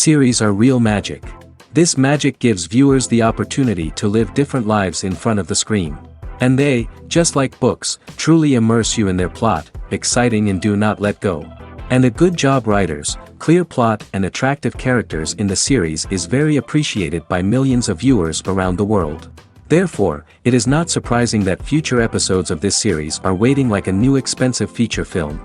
series are real magic. This magic gives viewers the opportunity to live different lives in front of the screen. And they, just like books, truly immerse you in their plot, exciting and do not let go. And a good job writers, clear plot and attractive characters in the series is very appreciated by millions of viewers around the world. Therefore, it is not surprising that future episodes of this series are waiting like a new expensive feature film.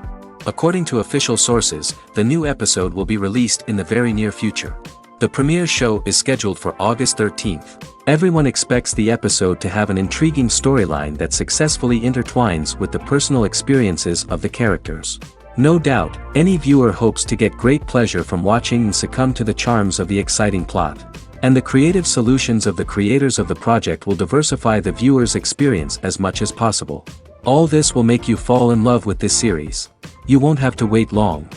According to official sources, the new episode will be released in the very near future. The premiere show is scheduled for August 13th. Everyone expects the episode to have an intriguing storyline that successfully intertwines with the personal experiences of the characters. No doubt, any viewer hopes to get great pleasure from watching and succumb to the charms of the exciting plot. And the creative solutions of the creators of the project will diversify the viewer's experience as much as possible. All this will make you fall in love with this series. You won't have to wait long.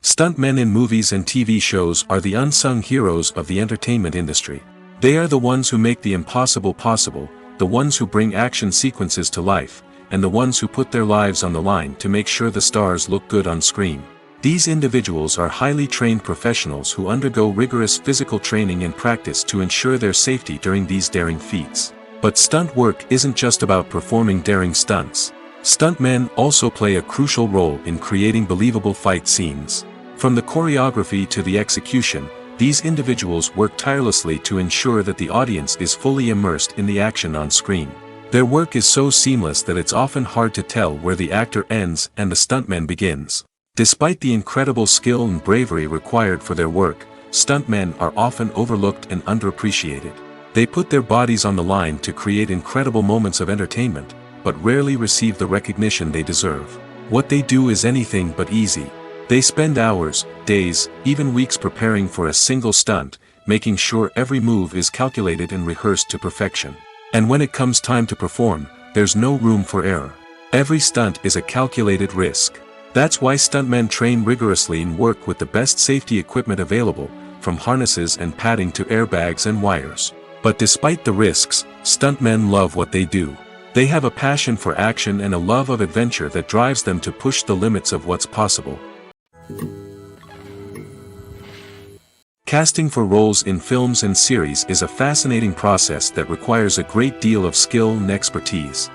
Stuntmen in movies and TV shows are the unsung heroes of the entertainment industry. They are the ones who make the impossible possible, the ones who bring action sequences to life, and the ones who put their lives on the line to make sure the stars look good on screen. These individuals are highly trained professionals who undergo rigorous physical training and practice to ensure their safety during these daring feats. But stunt work isn't just about performing daring stunts. Stuntmen also play a crucial role in creating believable fight scenes. From the choreography to the execution, these individuals work tirelessly to ensure that the audience is fully immersed in the action on screen. Their work is so seamless that it's often hard to tell where the actor ends and the stuntman begins. Despite the incredible skill and bravery required for their work, stuntmen are often overlooked and underappreciated. They put their bodies on the line to create incredible moments of entertainment, but rarely receive the recognition they deserve. What they do is anything but easy. They spend hours, days, even weeks preparing for a single stunt, making sure every move is calculated and rehearsed to perfection. And when it comes time to perform, there's no room for error. Every stunt is a calculated risk. That's why stuntmen train rigorously and work with the best safety equipment available, from harnesses and padding to airbags and wires. But despite the risks, stuntmen love what they do. They have a passion for action and a love of adventure that drives them to push the limits of what's possible. Casting for roles in films and series is a fascinating process that requires a great deal of skill and expertise.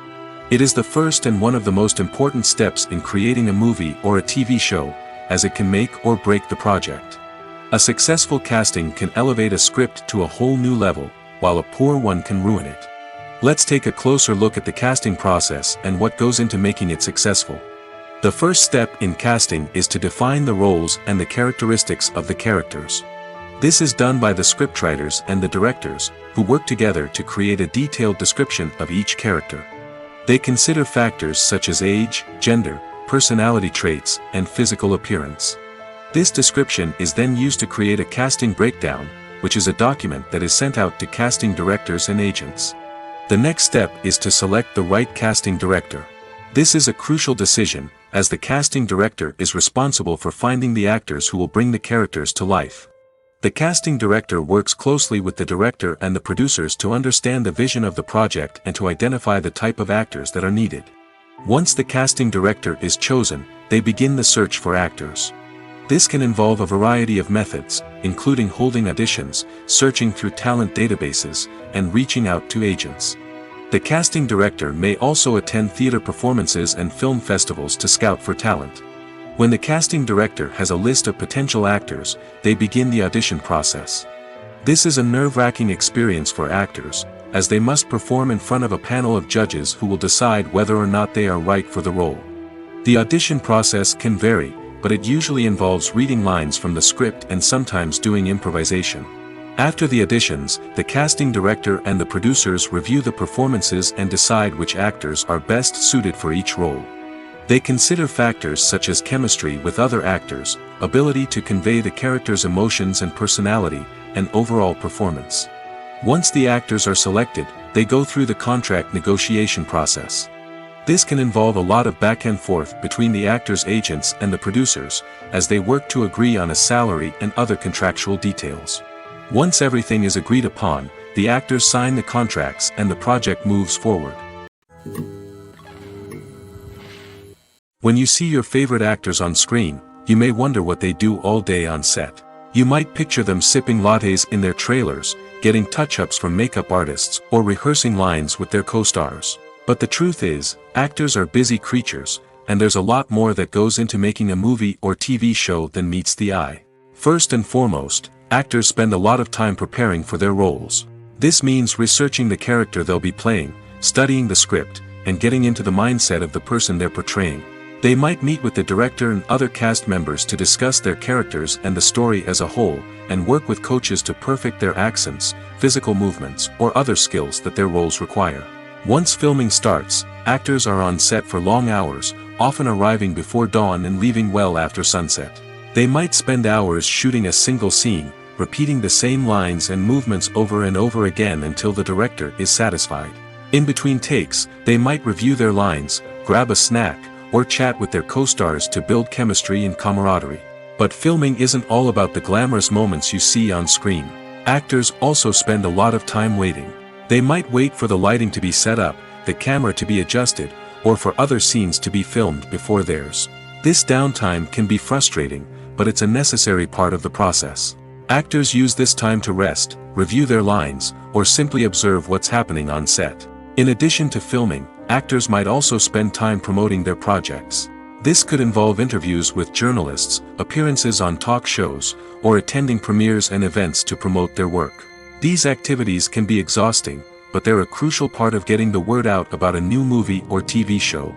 It is the first and one of the most important steps in creating a movie or a TV show, as it can make or break the project. A successful casting can elevate a script to a whole new level, while a poor one can ruin it. Let's take a closer look at the casting process and what goes into making it successful. The first step in casting is to define the roles and the characteristics of the characters. This is done by the scriptwriters and the directors, who work together to create a detailed description of each character. They consider factors such as age, gender, personality traits, and physical appearance. This description is then used to create a casting breakdown, which is a document that is sent out to casting directors and agents. The next step is to select the right casting director. This is a crucial decision, as the casting director is responsible for finding the actors who will bring the characters to life. The casting director works closely with the director and the producers to understand the vision of the project and to identify the type of actors that are needed. Once the casting director is chosen, they begin the search for actors. This can involve a variety of methods, including holding auditions, searching through talent databases, and reaching out to agents. The casting director may also attend theater performances and film festivals to scout for talent. When the casting director has a list of potential actors, they begin the audition process. This is a nerve-wracking experience for actors, as they must perform in front of a panel of judges who will decide whether or not they are right for the role. The audition process can vary, but it usually involves reading lines from the script and sometimes doing improvisation. After the auditions, the casting director and the producers review the performances and decide which actors are best suited for each role. They consider factors such as chemistry with other actors, ability to convey the character's emotions and personality, and overall performance. Once the actors are selected, they go through the contract negotiation process. This can involve a lot of back and forth between the actors' agents and the producers, as they work to agree on a salary and other contractual details. Once everything is agreed upon, the actors sign the contracts and the project moves forward. When you see your favorite actors on screen, you may wonder what they do all day on set. You might picture them sipping lattes in their trailers, getting touch-ups from makeup artists, or rehearsing lines with their co-stars. But the truth is, actors are busy creatures, and there's a lot more that goes into making a movie or TV show than meets the eye. First and foremost, actors spend a lot of time preparing for their roles. This means researching the character they'll be playing, studying the script, and getting into the mindset of the person they're portraying. They might meet with the director and other cast members to discuss their characters and the story as a whole, and work with coaches to perfect their accents, physical movements, or other skills that their roles require. Once filming starts, actors are on set for long hours, often arriving before dawn and leaving well after sunset. They might spend hours shooting a single scene, repeating the same lines and movements over and over again until the director is satisfied. In between takes, they might review their lines, grab a snack, or chat with their co-stars to build chemistry and camaraderie. But filming isn't all about the glamorous moments you see on screen. Actors also spend a lot of time waiting. They might wait for the lighting to be set up, the camera to be adjusted, or for other scenes to be filmed before theirs. This downtime can be frustrating, but it's a necessary part of the process. Actors use this time to rest, review their lines, or simply observe what's happening on set. In addition to filming, actors might also spend time promoting their projects. This could involve interviews with journalists, appearances on talk shows, or attending premieres and events to promote their work. These activities can be exhausting, but they're a crucial part of getting the word out about a new movie or TV show.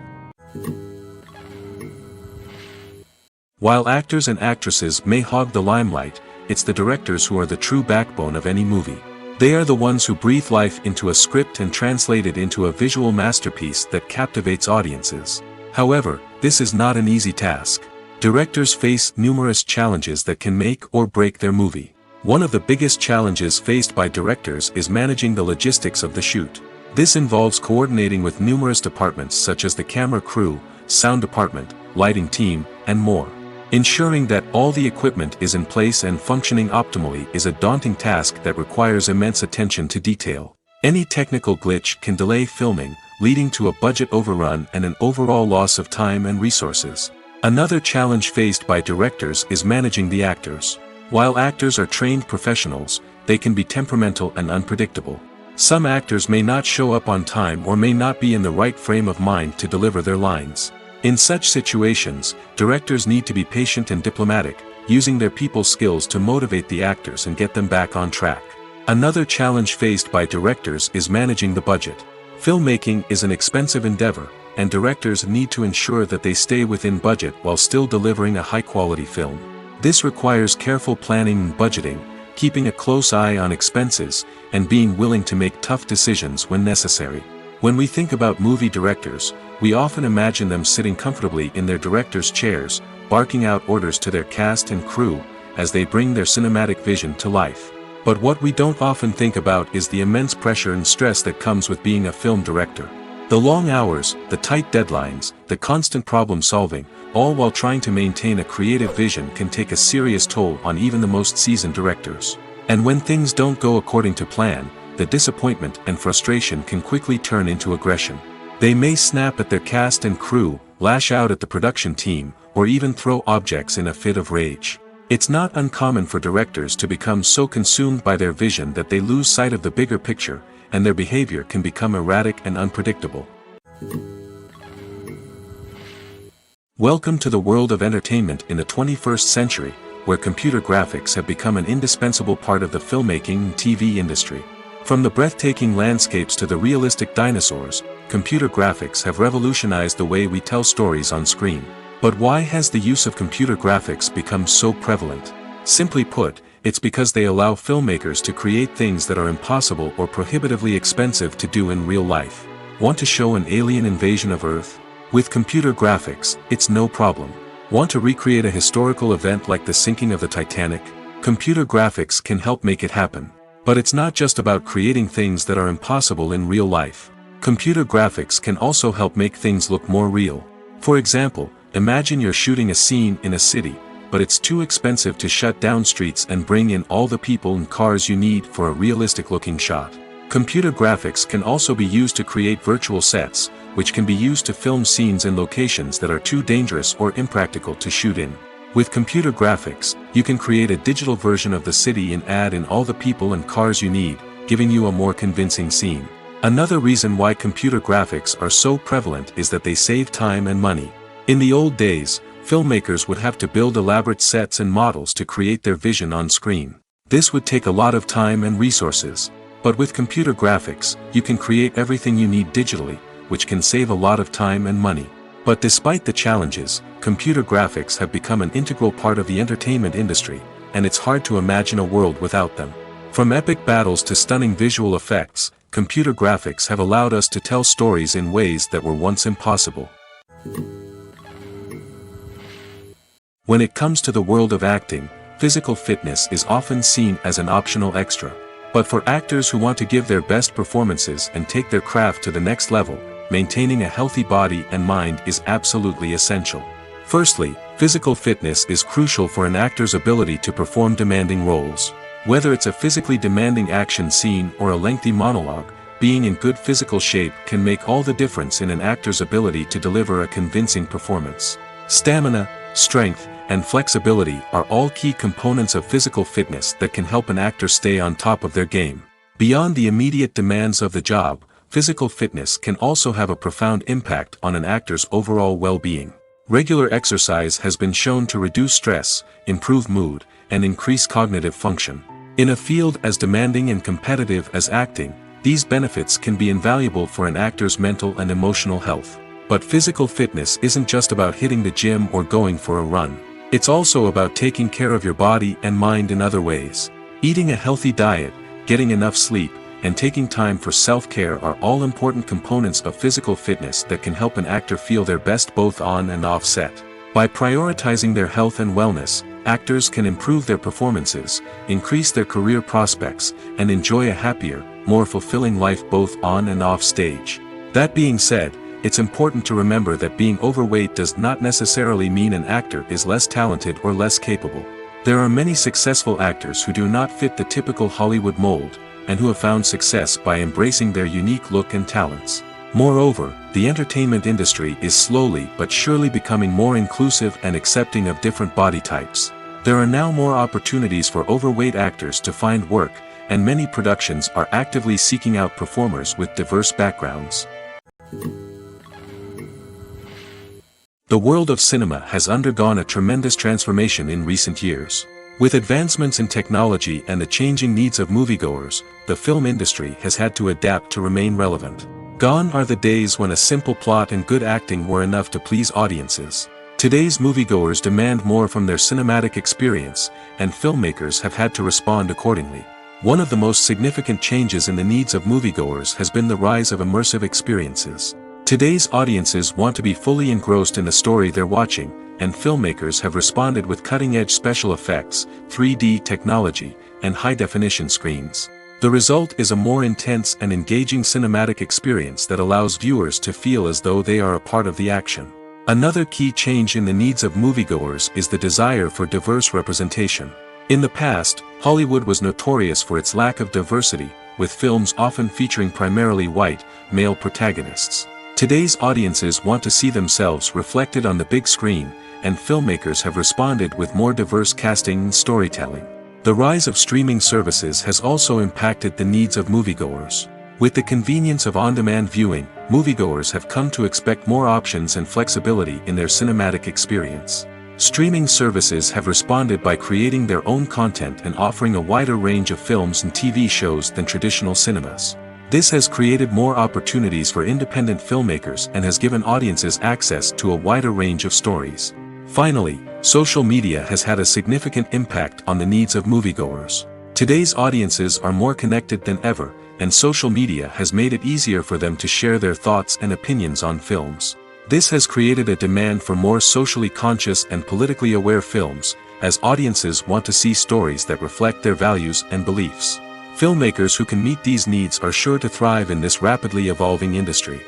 While actors and actresses may hog the limelight, it's the directors who are the true backbone of any movie. They are the ones who breathe life into a script and translate it into a visual masterpiece that captivates audiences. However, this is not an easy task. Directors face numerous challenges that can make or break their movie. One of the biggest challenges faced by directors is managing the logistics of the shoot. This involves coordinating with numerous departments such as the camera crew, sound department, lighting team, and more. Ensuring that all the equipment is in place and functioning optimally is a daunting task that requires immense attention to detail. Any technical glitch can delay filming, leading to a budget overrun and an overall loss of time and resources. Another challenge faced by directors is managing the actors. While actors are trained professionals, they can be temperamental and unpredictable. Some actors may not show up on time or may not be in the right frame of mind to deliver their lines. In such situations, directors need to be patient and diplomatic, using their people skills to motivate the actors and get them back on track. Another challenge faced by directors is managing the budget. Filmmaking is an expensive endeavor, and directors need to ensure that they stay within budget while still delivering a high-quality film. This requires careful planning and budgeting, keeping a close eye on expenses, and being willing to make tough decisions when necessary. When we think about movie directors, we often imagine them sitting comfortably in their director's chairs, barking out orders to their cast and crew, as they bring their cinematic vision to life. But what we don't often think about is the immense pressure and stress that comes with being a film director. The long hours, the tight deadlines, the constant problem solving, all while trying to maintain a creative vision can take a serious toll on even the most seasoned directors. And when things don't go according to plan, the disappointment and frustration can quickly turn into aggression. They may snap at their cast and crew, lash out at the production team, or even throw objects in a fit of rage. It's not uncommon for directors to become so consumed by their vision that they lose sight of the bigger picture, and their behavior can become erratic and unpredictable. Welcome to the world of entertainment in the 21st century, where computer graphics have become an indispensable part of the filmmaking and TV industry. From the breathtaking landscapes to the realistic dinosaurs, computer graphics have revolutionized the way we tell stories on screen. But why has the use of computer graphics become so prevalent? Simply put, it's because they allow filmmakers to create things that are impossible or prohibitively expensive to do in real life. Want to show an alien invasion of Earth? With computer graphics, it's no problem. Want to recreate a historical event like the sinking of the Titanic? Computer graphics can help make it happen. But it's not just about creating things that are impossible in real life. Computer graphics can also help make things look more real. For example, imagine you're shooting a scene in a city, but it's too expensive to shut down streets and bring in all the people and cars you need for a realistic-looking shot. Computer graphics can also be used to create virtual sets, which can be used to film scenes in locations that are too dangerous or impractical to shoot in. With computer graphics, you can create a digital version of the city and add in all the people and cars you need, giving you a more convincing scene. Another reason why computer graphics are so prevalent is that they save time and money. In the old days, filmmakers would have to build elaborate sets and models to create their vision on screen. This would take a lot of time and resources. But with computer graphics, you can create everything you need digitally, which can save a lot of time and money. But despite the challenges, computer graphics have become an integral part of the entertainment industry, and it's hard to imagine a world without them. From epic battles to stunning visual effects, computer graphics have allowed us to tell stories in ways that were once impossible. When it comes to the world of acting, physical fitness is often seen as an optional extra. But for actors who want to give their best performances and take their craft to the next level, maintaining a healthy body and mind is absolutely essential. Firstly, physical fitness is crucial for an actor's ability to perform demanding roles. Whether it's a physically demanding action scene or a lengthy monologue, being in good physical shape can make all the difference in an actor's ability to deliver a convincing performance. Stamina, strength, and flexibility are all key components of physical fitness that can help an actor stay on top of their game. Beyond the immediate demands of the job, physical fitness can also have a profound impact on an actor's overall well-being. Regular exercise has been shown to reduce stress, improve mood, and increase cognitive function. In a field as demanding and competitive as acting, these benefits can be invaluable for an actor's mental and emotional health. But physical fitness isn't just about hitting the gym or going for a run. It's also about taking care of your body and mind in other ways. Eating a healthy diet, getting enough sleep, and taking time for self-care are all important components of physical fitness that can help an actor feel their best both on and off set. By prioritizing their health and wellness, actors can improve their performances, increase their career prospects, and enjoy a happier, more fulfilling life both on and off stage. That being said, it's important to remember that being overweight does not necessarily mean an actor is less talented or less capable. There are many successful actors who do not fit the typical Hollywood mold, and who have found success by embracing their unique look and talents. Moreover, the entertainment industry is slowly but surely becoming more inclusive and accepting of different body types. There are now more opportunities for overweight actors to find work, and many productions are actively seeking out performers with diverse backgrounds. The world of cinema has undergone a tremendous transformation in recent years. With advancements in technology and the changing needs of moviegoers, the film industry has had to adapt to remain relevant. Gone are the days when a simple plot and good acting were enough to please audiences. Today's moviegoers demand more from their cinematic experience, and filmmakers have had to respond accordingly. One of the most significant changes in the needs of moviegoers has been the rise of immersive experiences. Today's audiences want to be fully engrossed in the story they're watching, and filmmakers have responded with cutting-edge special effects, 3D technology, and high-definition screens. The result is a more intense and engaging cinematic experience that allows viewers to feel as though they are a part of the action. Another key change in the needs of moviegoers is the desire for diverse representation. In the past, Hollywood was notorious for its lack of diversity, with films often featuring primarily white, male protagonists. Today's audiences want to see themselves reflected on the big screen, and filmmakers have responded with more diverse casting and storytelling. The rise of streaming services has also impacted the needs of moviegoers. With the convenience of on-demand viewing, moviegoers have come to expect more options and flexibility in their cinematic experience. Streaming services have responded by creating their own content and offering a wider range of films and TV shows than traditional cinemas. This has created more opportunities for independent filmmakers and has given audiences access to a wider range of stories. Finally, social media has had a significant impact on the needs of moviegoers. Today's audiences are more connected than ever, and social media has made it easier for them to share their thoughts and opinions on films. This has created a demand for more socially conscious and politically aware films, as audiences want to see stories that reflect their values and beliefs. Filmmakers who can meet these needs are sure to thrive in this rapidly evolving industry.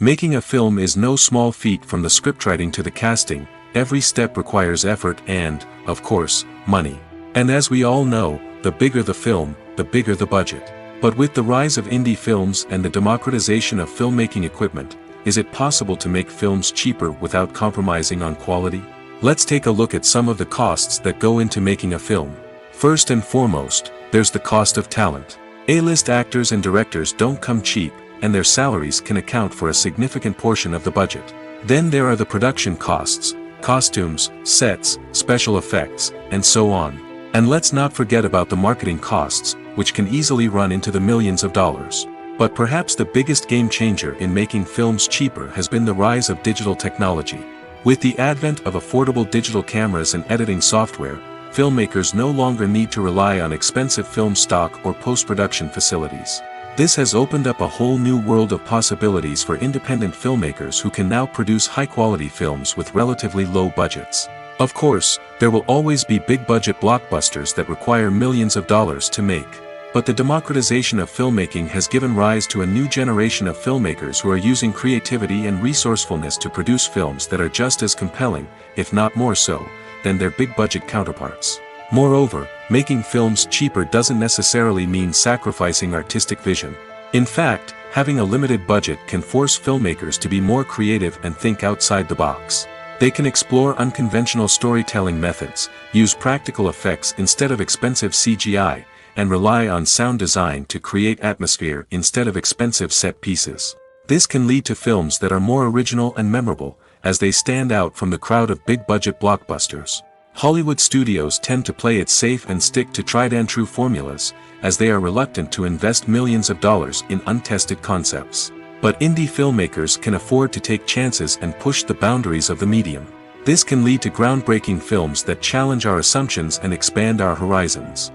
Making a film is no small feat. From the scriptwriting to the casting, every step requires effort and, of course, money. And as we all know, the bigger the film, the bigger the budget. But with the rise of indie films and the democratization of filmmaking equipment, is it possible to make films cheaper without compromising on quality? Let's take a look at some of the costs that go into making a film. First and foremost, there's the cost of talent. A-list actors and directors don't come cheap, and their salaries can account for a significant portion of the budget. Then there are the production costs, costumes, sets, special effects, and so on. And let's not forget about the marketing costs, which can easily run into the millions of dollars. But perhaps the biggest game changer in making films cheaper has been the rise of digital technology. With the advent of affordable digital cameras and editing software, filmmakers no longer need to rely on expensive film stock or post-production facilities. This has opened up a whole new world of possibilities for independent filmmakers who can now produce high-quality films with relatively low budgets. Of course, there will always be big-budget blockbusters that require millions of dollars to make. But the democratization of filmmaking has given rise to a new generation of filmmakers who are using creativity and resourcefulness to produce films that are just as compelling, if not more so, than their big-budget counterparts. Moreover, making films cheaper doesn't necessarily mean sacrificing artistic vision. In fact, having a limited budget can force filmmakers to be more creative and think outside the box. They can explore unconventional storytelling methods, use practical effects instead of expensive CGI, and rely on sound design to create atmosphere instead of expensive set pieces. This can lead to films that are more original and memorable, as they stand out from the crowd of big-budget blockbusters. Hollywood studios tend to play it safe and stick to tried-and-true formulas, as they are reluctant to invest millions of dollars in untested concepts. But indie filmmakers can afford to take chances and push the boundaries of the medium. This can lead to groundbreaking films that challenge our assumptions and expand our horizons.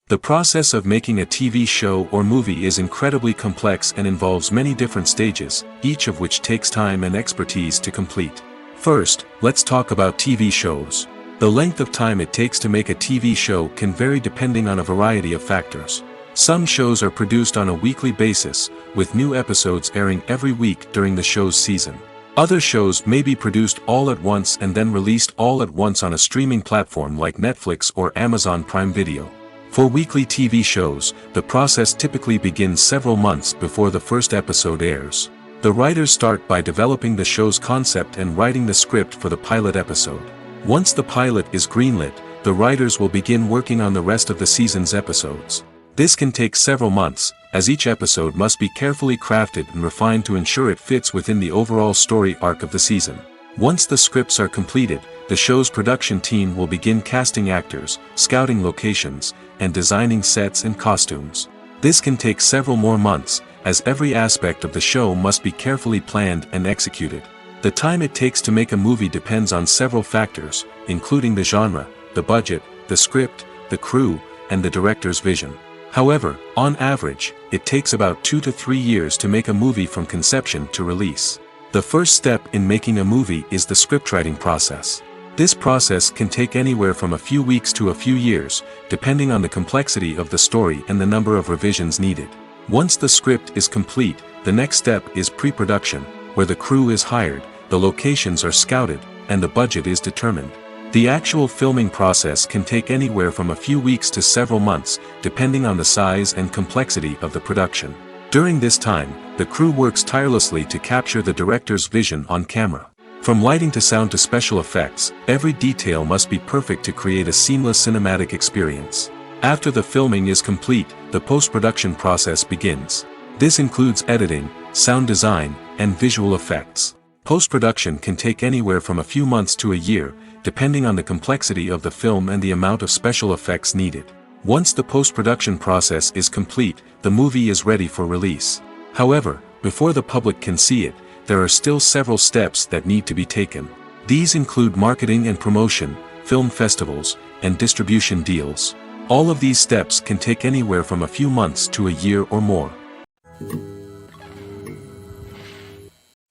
The process of making a TV show or movie is incredibly complex and involves many different stages, each of which takes time and expertise to complete. First, let's talk about TV shows. The length of time it takes to make a TV show can vary depending on a variety of factors. Some shows are produced on a weekly basis, with new episodes airing every week during the show's season. Other shows may be produced all at once and then released all at once on a streaming platform like Netflix or Amazon Prime Video. For weekly TV shows, the process typically begins several months before the first episode airs. The writers start by developing the show's concept and writing the script for the pilot episode. Once the pilot is greenlit, the writers will begin working on the rest of the season's episodes. This can take several months, as each episode must be carefully crafted and refined to ensure it fits within the overall story arc of the season. Once the scripts are completed, the show's production team will begin casting actors, scouting locations, and designing sets and costumes. This can take several more months, as every aspect of the show must be carefully planned and executed. The time it takes to make a movie depends on several factors, including the genre, the budget, the script, the crew, and the director's vision. However, on average, it takes about 2 to 3 years to make a movie from conception to release. The first step in making a movie is the scriptwriting process. This process can take anywhere from a few weeks to a few years, depending on the complexity of the story and the number of revisions needed. Once the script is complete, the next step is pre-production, where the crew is hired, the locations are scouted, and the budget is determined. The actual filming process can take anywhere from a few weeks to several months, depending on the size and complexity of the production. During this time, the crew works tirelessly to capture the director's vision on camera. From lighting to sound to special effects, every detail must be perfect to create a seamless cinematic experience. After the filming is complete, the post-production process begins. This includes editing, sound design, and visual effects. Post-production can take anywhere from a few months to a year, depending on the complexity of the film and the amount of special effects needed. Once the post-production process is complete, the movie is ready for release. However, before the public can see it, there are still several steps that need to be taken. These include marketing and promotion, film festivals, and distribution deals. All of these steps can take anywhere from a few months to a year or more.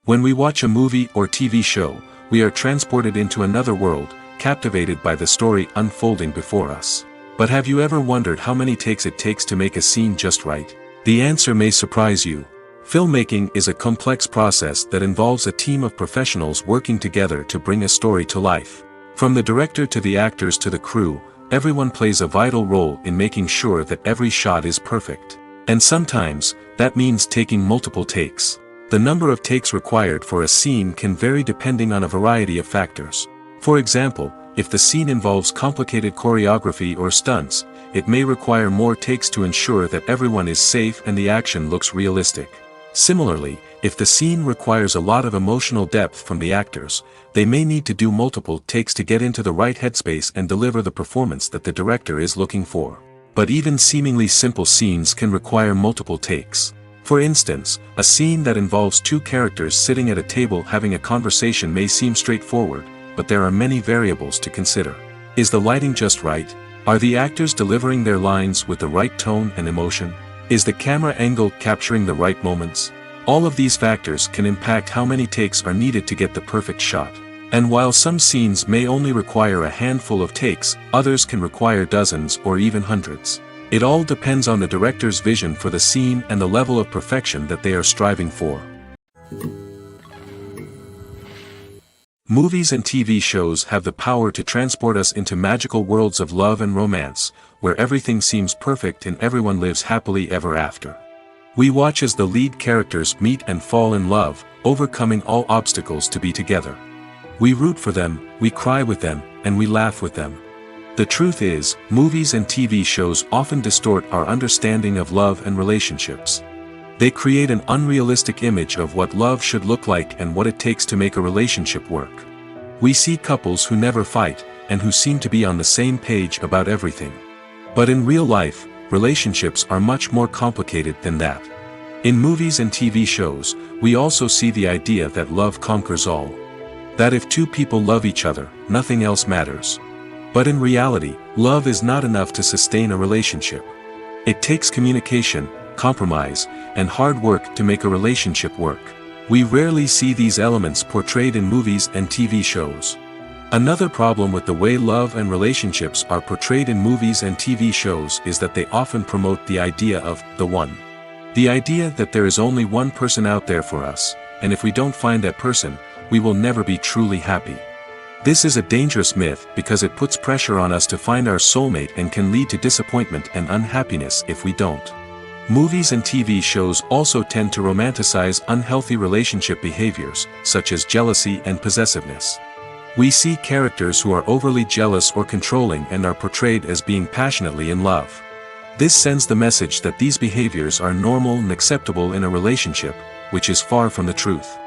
When we watch a movie or TV show, we are transported into another world, captivated by the story unfolding before us. But have you ever wondered how many takes it takes to make a scene just right? The answer may surprise you. Filmmaking is a complex process that involves a team of professionals working together to bring a story to life. From the director to the actors to the crew, everyone plays a vital role in making sure that every shot is perfect. And sometimes, that means taking multiple takes. The number of takes required for a scene can vary depending on a variety of factors. For example, if the scene involves complicated choreography or stunts, it may require more takes to ensure that everyone is safe and the action looks realistic. Similarly, if the scene requires a lot of emotional depth from the actors, they may need to do multiple takes to get into the right headspace and deliver the performance that the director is looking for. But even seemingly simple scenes can require multiple takes. For instance, a scene that involves two characters sitting at a table having a conversation may seem straightforward, but there are many variables to consider. Is the lighting just right? Are the actors delivering their lines with the right tone and emotion? Is the camera angle capturing the right moments? All of these factors can impact how many takes are needed to get the perfect shot. And while some scenes may only require a handful of takes, others can require dozens or even hundreds. It all depends on the director's vision for the scene and the level of perfection that they are striving for. Movies and TV shows have the power to transport us into magical worlds of love and romance, where everything seems perfect and everyone lives happily ever after. We watch as the lead characters meet and fall in love, overcoming all obstacles to be together. We root for them, we cry with them, and we laugh with them. The truth is, movies and TV shows often distort our understanding of love and relationships. They create an unrealistic image of what love should look like and what it takes to make a relationship work. We see couples who never fight, and who seem to be on the same page about everything. But in real life, relationships are much more complicated than that. In movies and TV shows, we also see the idea that love conquers all. That if two people love each other, nothing else matters. But in reality, love is not enough to sustain a relationship. It takes communication, compromise, and hard work to make a relationship work. We rarely see these elements portrayed in movies and TV shows. Another problem with the way love and relationships are portrayed in movies and TV shows is that they often promote the idea of the one. The idea that there is only one person out there for us, and if we don't find that person, we will never be truly happy. This is a dangerous myth because it puts pressure on us to find our soulmate and can lead to disappointment and unhappiness if we don't. Movies and TV shows also tend to romanticize unhealthy relationship behaviors, such as jealousy and possessiveness. We see characters who are overly jealous or controlling and are portrayed as being passionately in love. This sends the message that these behaviors are normal and acceptable in a relationship, which is far from the truth.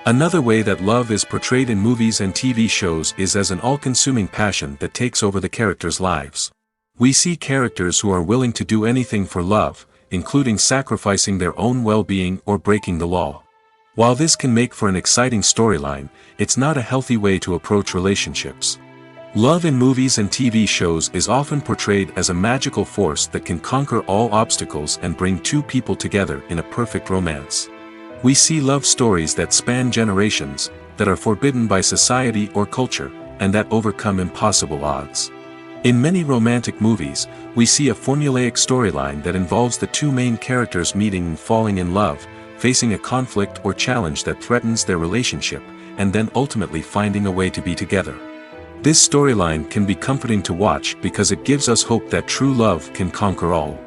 Another way that love is portrayed in movies and TV shows is as an all-consuming passion that takes over the characters' lives. We see characters who are willing to do anything for love, including sacrificing their own well-being or breaking the law. While this can make for an exciting storyline, it's not a healthy way to approach relationships. Love in movies and TV shows is often portrayed as a magical force that can conquer all obstacles and bring two people together in a perfect romance. We see love stories that span generations, that are forbidden by society or culture, and that overcome impossible odds. In many romantic movies, we see a formulaic storyline that involves the two main characters meeting and falling in love, facing a conflict or challenge that threatens their relationship, and then ultimately finding a way to be together. This storyline can be comforting to watch because it gives us hope that true love can conquer all.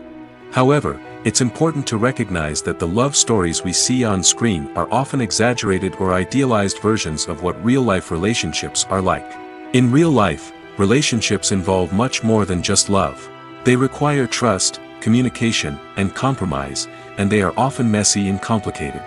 However, it's important to recognize that the love stories we see on screen are often exaggerated or idealized versions of what real-life relationships are like. In real life, relationships involve much more than just love. They require trust, communication, and compromise, and they are often messy and complicated.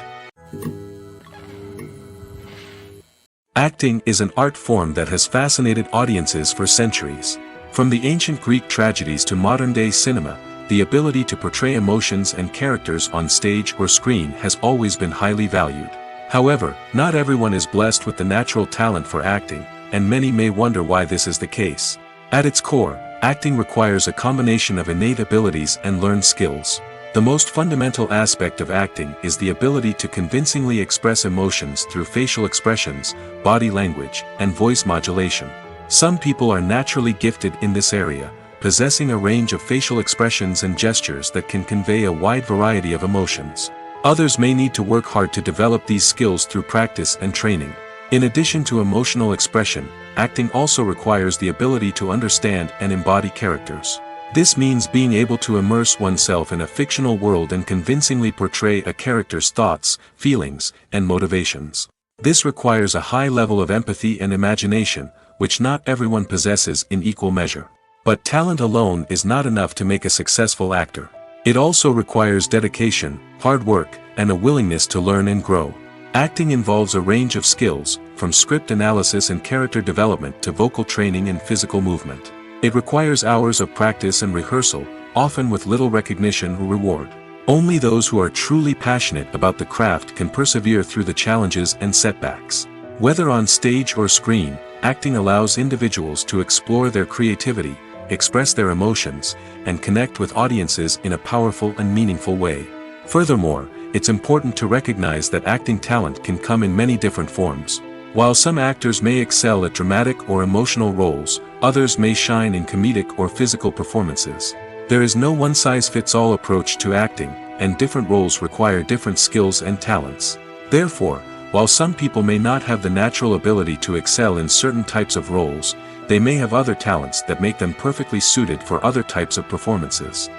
Acting is an art form that has fascinated audiences for centuries. From the ancient Greek tragedies to modern-day cinema, the ability to portray emotions and characters on stage or screen has always been highly valued. However, not everyone is blessed with the natural talent for acting, and many may wonder why this is the case. At its core, acting requires a combination of innate abilities and learned skills. The most fundamental aspect of acting is the ability to convincingly express emotions through facial expressions, body language, and voice modulation. Some people are naturally gifted in this area, possessing a range of facial expressions and gestures that can convey a wide variety of emotions. Others may need to work hard to develop these skills through practice and training. In addition to emotional expression, acting also requires the ability to understand and embody characters. This means being able to immerse oneself in a fictional world and convincingly portray a character's thoughts, feelings, and motivations. This requires a high level of empathy and imagination, which not everyone possesses in equal measure. But talent alone is not enough to make a successful actor. It also requires dedication, hard work, and a willingness to learn and grow. Acting involves a range of skills, from script analysis and character development to vocal training and physical movement. It requires hours of practice and rehearsal, often with little recognition or reward. Only those who are truly passionate about the craft can persevere through the challenges and setbacks. Whether on stage or screen, acting allows individuals to explore their creativity, express their emotions, and connect with audiences in a powerful and meaningful way. Furthermore, it's important to recognize that acting talent can come in many different forms. While some actors may excel at dramatic or emotional roles, others may shine in comedic or physical performances. There is no one-size-fits-all approach to acting, and different roles require different skills and talents. Therefore, while some people may not have the natural ability to excel in certain types of roles, they may have other talents that make them perfectly suited for other types of performances.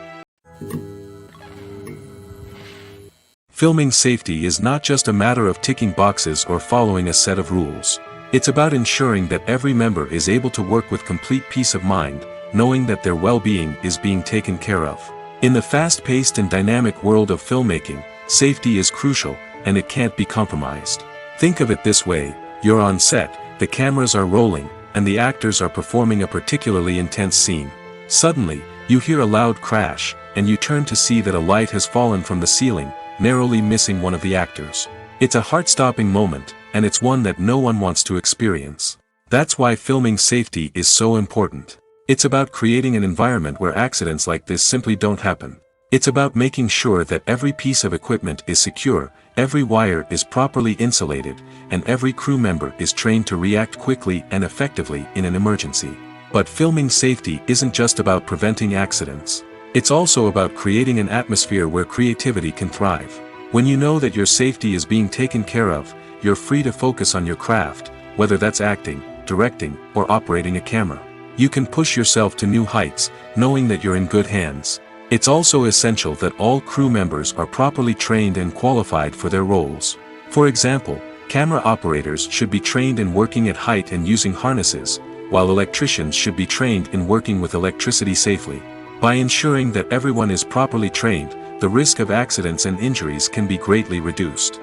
Filming safety is not just a matter of ticking boxes or following a set of rules. It's about ensuring that every member is able to work with complete peace of mind, knowing that their well-being is being taken care of. In the fast-paced and dynamic world of filmmaking, safety is crucial, and it can't be compromised. Think of it this way: you're on set, the cameras are rolling, and the actors are performing a particularly intense scene. Suddenly, you hear a loud crash, and you turn to see that a light has fallen from the ceiling, narrowly missing one of the actors. It's a heart-stopping moment, and it's one that no one wants to experience. That's why filming safety is so important. It's about creating an environment where accidents like this simply don't happen. It's about making sure that every piece of equipment is secure, every wire is properly insulated, and every crew member is trained to react quickly and effectively in an emergency. But filming safety isn't just about preventing accidents. It's also about creating an atmosphere where creativity can thrive. When you know that your safety is being taken care of, you're free to focus on your craft, whether that's acting, directing, or operating a camera. You can push yourself to new heights, knowing that you're in good hands. It's also essential that all crew members are properly trained and qualified for their roles. For example, camera operators should be trained in working at height and using harnesses, while electricians should be trained in working with electricity safely. By ensuring that everyone is properly trained, the risk of accidents and injuries can be greatly reduced.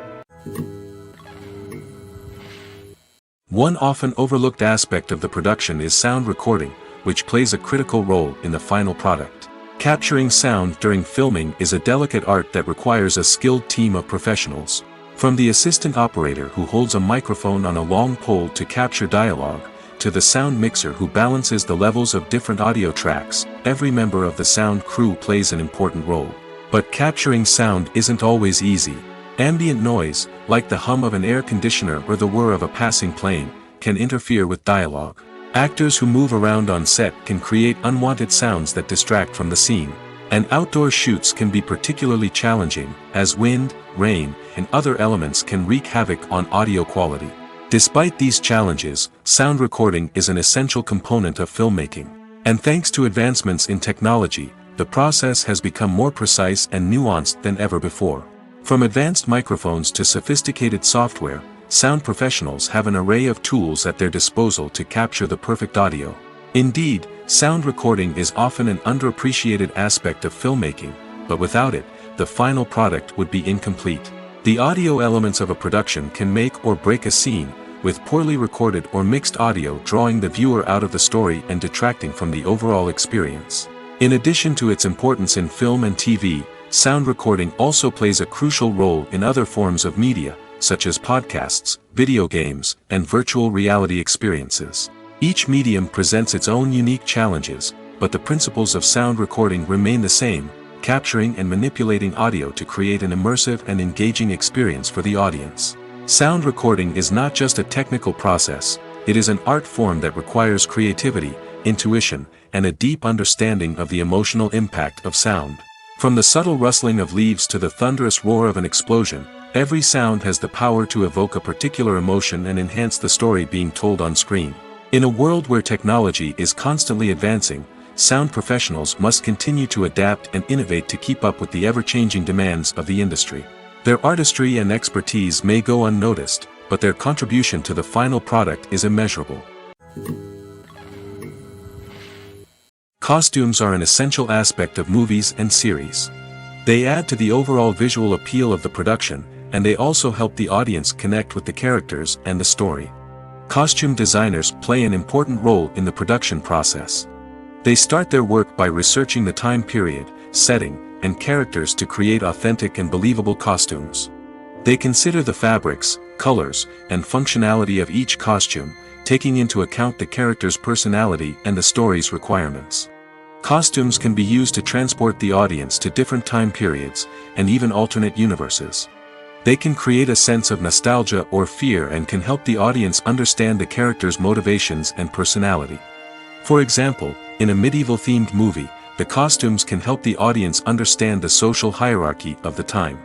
One often overlooked aspect of the production is sound recording, which plays a critical role in the final product. Capturing sound during filming is a delicate art that requires a skilled team of professionals. From the assistant operator who holds a microphone on a long pole to capture dialogue, to the sound mixer who balances the levels of different audio tracks, every member of the sound crew plays an important role. But capturing sound isn't always easy. Ambient noise, like the hum of an air conditioner or the whir of a passing plane, can interfere with dialogue. Actors who move around on set can create unwanted sounds that distract from the scene. And outdoor shoots can be particularly challenging, as wind, rain, and other elements can wreak havoc on audio quality. Despite these challenges, sound recording is an essential component of filmmaking. And thanks to advancements in technology, the process has become more precise and nuanced than ever before. From advanced microphones to sophisticated software, sound professionals have an array of tools at their disposal to capture the perfect audio. Indeed, sound recording is often an underappreciated aspect of filmmaking, but without it, the final product would be incomplete. The audio elements of a production can make or break a scene, with poorly recorded or mixed audio drawing the viewer out of the story and detracting from the overall experience. In addition to its importance in film and TV, sound recording also plays a crucial role in other forms of media, such as podcasts, video games, and virtual reality experiences. Each medium presents its own unique challenges, but the principles of sound recording remain the same: capturing and manipulating audio to create an immersive and engaging experience for the audience. Sound recording is not just a technical process, it is an art form that requires creativity, intuition, and a deep understanding of the emotional impact of sound. From the subtle rustling of leaves to the thunderous roar of an explosion, every sound has the power to evoke a particular emotion and enhance the story being told on screen. In a world where technology is constantly advancing, sound professionals must continue to adapt and innovate to keep up with the ever-changing demands of the industry. Their artistry and expertise may go unnoticed, but their contribution to the final product is immeasurable. Costumes are an essential aspect of movies and series. They add to the overall visual appeal of the production, and they also help the audience connect with the characters and the story. Costume designers play an important role in the production process. They start their work by researching the time period, setting, and characters to create authentic and believable costumes. They consider the fabrics, colors, and functionality of each costume, taking into account the character's personality and the story's requirements. Costumes can be used to transport the audience to different time periods, and even alternate universes. They can create a sense of nostalgia or fear and can help the audience understand the character's motivations and personality. For example, in a medieval-themed movie, the costumes can help the audience understand the social hierarchy of the time.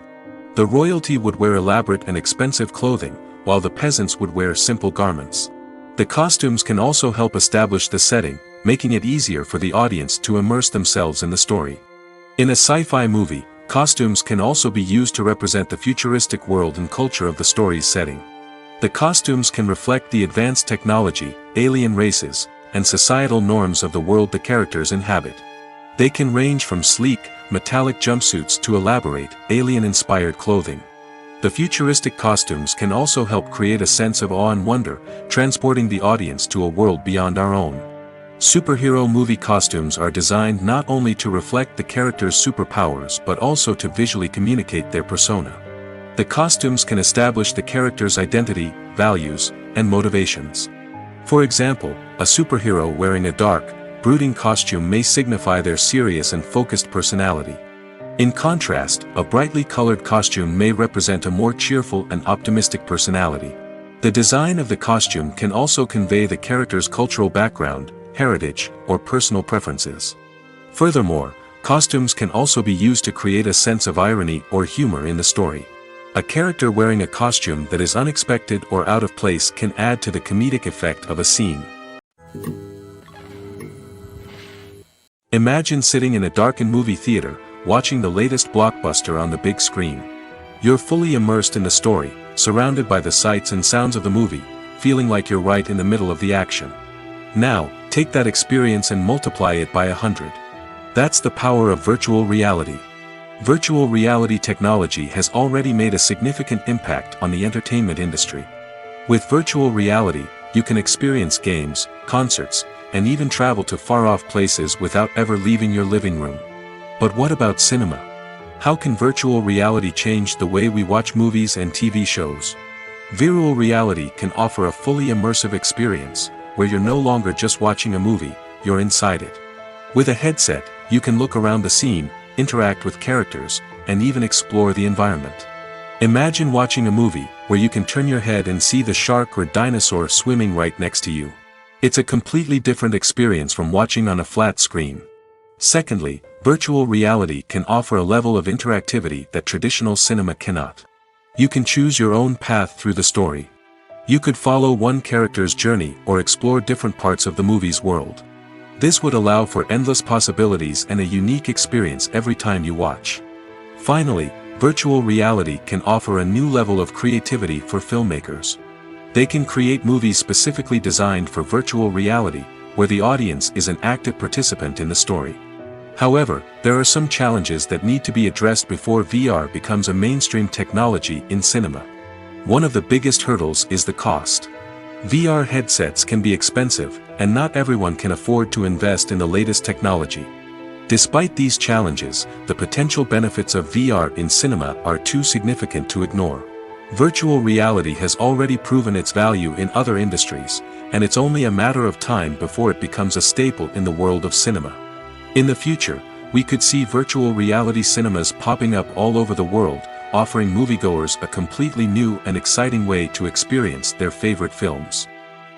The royalty would wear elaborate and expensive clothing, while the peasants would wear simple garments. The costumes can also help establish the setting, making it easier for the audience to immerse themselves in the story. In a sci-fi movie, costumes can also be used to represent the futuristic world and culture of the story's setting. The costumes can reflect the advanced technology, alien races, and societal norms of the world the characters inhabit. They can range from sleek, metallic jumpsuits to elaborate, alien-inspired clothing. The futuristic costumes can also help create a sense of awe and wonder, transporting the audience to a world beyond our own. Superhero movie costumes are designed not only to reflect the character's superpowers but also to visually communicate their persona. The costumes can establish the character's identity, values, and motivations. For example, a superhero wearing a dark, brooding costume may signify their serious and focused personality. In contrast, a brightly colored costume may represent a more cheerful and optimistic personality. The design of the costume can also convey the character's cultural background, heritage, or personal preferences. Furthermore, costumes can also be used to create a sense of irony or humor in the story. A character wearing a costume that is unexpected or out of place can add to the comedic effect of a scene. Imagine sitting in a darkened movie theater, watching the latest blockbuster on the big screen. You're fully immersed in the story, surrounded by the sights and sounds of the movie, feeling like you're right in the middle of the action. Now, take that experience and multiply it by 100. That's the power of virtual reality. Virtual reality technology has already made a significant impact on the entertainment industry. With virtual reality, you can experience games, concerts, and even travel to far-off places without ever leaving your living room. But what about cinema? How can virtual reality change the way we watch movies and TV shows? Virtual reality can offer a fully immersive experience, where you're no longer just watching a movie, you're inside it. With a headset, you can look around the scene, interact with characters, and even explore the environment. Imagine watching a movie where you can turn your head and see the shark or dinosaur swimming right next to you. It's a completely different experience from watching on a flat screen. Secondly, virtual reality can offer a level of interactivity that traditional cinema cannot. You can choose your own path through the story. You could follow one character's journey or explore different parts of the movie's world. This would allow for endless possibilities and a unique experience every time you watch. Finally, virtual reality can offer a new level of creativity for filmmakers. They can create movies specifically designed for virtual reality, where the audience is an active participant in the story. However, there are some challenges that need to be addressed before VR becomes a mainstream technology in cinema. One of the biggest hurdles is the cost. VR headsets can be expensive, and not everyone can afford to invest in the latest technology. Despite these challenges, the potential benefits of VR in cinema are too significant to ignore. Virtual reality has already proven its value in other industries, and it's only a matter of time before it becomes a staple in the world of cinema. In the future, we could see virtual reality cinemas popping up all over the world, offering moviegoers a completely new and exciting way to experience their favorite films.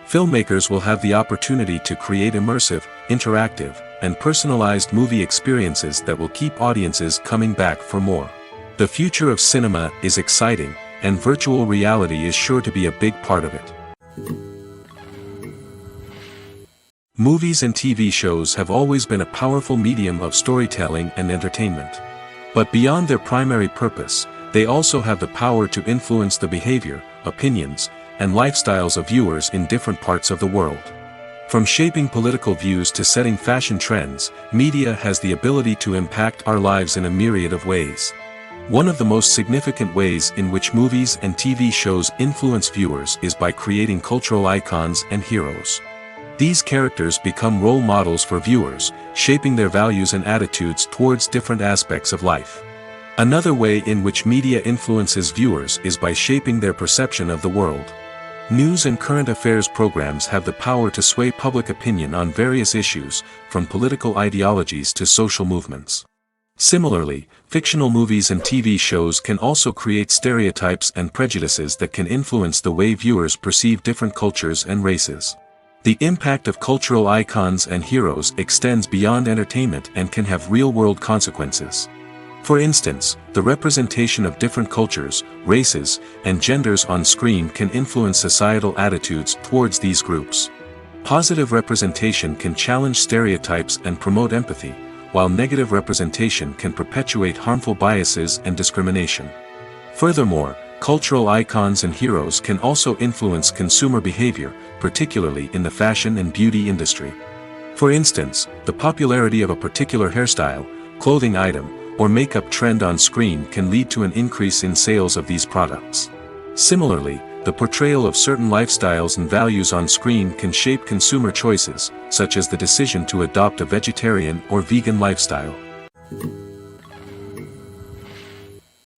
Filmmakers will have the opportunity to create immersive, interactive, and personalized movie experiences that will keep audiences coming back for more. The future of cinema is exciting, and virtual reality is sure to be a big part of it. Movies and TV shows have always been a powerful medium of storytelling and entertainment. But beyond their primary purpose, they also have the power to influence the behavior, opinions, and lifestyles of viewers in different parts of the world. From shaping political views to setting fashion trends, media has the ability to impact our lives in a myriad of ways. One of the most significant ways in which movies and TV shows influence viewers is by creating cultural icons and heroes. These characters become role models for viewers, shaping their values and attitudes towards different aspects of life. Another way in which media influences viewers is by shaping their perception of the world. News and current affairs programs have the power to sway public opinion on various issues, from political ideologies to social movements. Similarly, fictional movies and TV shows can also create stereotypes and prejudices that can influence the way viewers perceive different cultures and races. The impact of cultural icons and heroes extends beyond entertainment and can have real-world consequences. For instance, the representation of different cultures, races, and genders on screen can influence societal attitudes towards these groups. Positive representation can challenge stereotypes and promote empathy, while negative representation can perpetuate harmful biases and discrimination. Furthermore, cultural icons and heroes can also influence consumer behavior, particularly in the fashion and beauty industry. For instance, the popularity of a particular hairstyle, clothing item, or makeup trend on screen can lead to an increase in sales of these products. Similarly, the portrayal of certain lifestyles and values on screen can shape consumer choices, such as the decision to adopt a vegetarian or vegan lifestyle.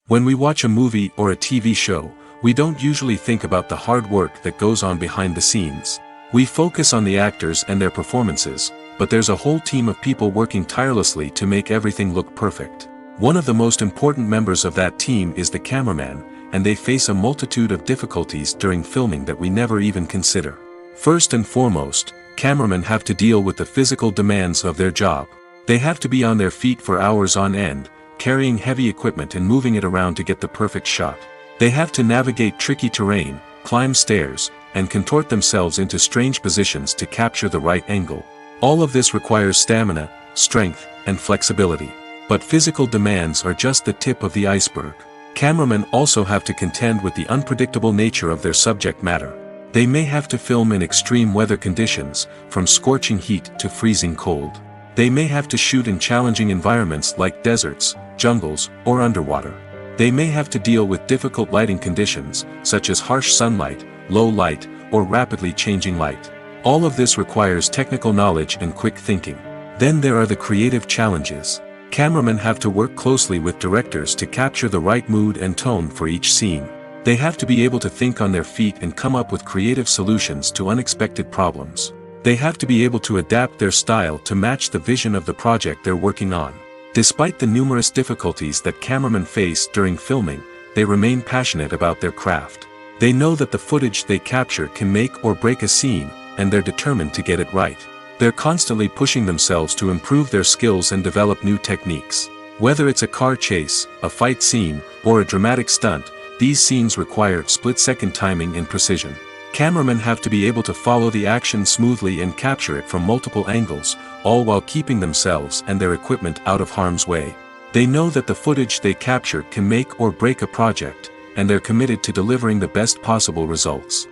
When we watch a movie or a TV show, we don't usually think about the hard work that goes on behind the scenes. We focus on the actors and their performances, but there's a whole team of people working tirelessly to make everything look perfect. One of the most important members of that team is the cameraman, and they face a multitude of difficulties during filming that we never even consider. First and foremost, cameramen have to deal with the physical demands of their job. They have to be on their feet for hours on end, carrying heavy equipment and moving it around to get the perfect shot. They have to navigate tricky terrain, climb stairs, and contort themselves into strange positions to capture the right angle. All of this requires stamina, strength, and flexibility. But physical demands are just the tip of the iceberg. Cameramen also have to contend with the unpredictable nature of their subject matter. They may have to film in extreme weather conditions, from scorching heat to freezing cold. They may have to shoot in challenging environments like deserts, jungles, or underwater. They may have to deal with difficult lighting conditions, such as harsh sunlight, low light, or rapidly changing light. All of this requires technical knowledge and quick thinking. Then there are the creative challenges. Cameramen have to work closely with directors to capture the right mood and tone for each scene. They have to be able to think on their feet and come up with creative solutions to unexpected problems. They have to be able to adapt their style to match the vision of the project they're working on. Despite the numerous difficulties that cameramen face during filming, they remain passionate about their craft. They know that the footage they capture can make or break a scene, and they're determined to get it right. They're constantly pushing themselves to improve their skills and develop new techniques. Whether it's a car chase, a fight scene, or a dramatic stunt, these scenes require split-second timing and precision. Cameramen have to be able to follow the action smoothly and capture it from multiple angles, all while keeping themselves and their equipment out of harm's way. They know that the footage they capture can make or break a project, and they're committed to delivering the best possible results.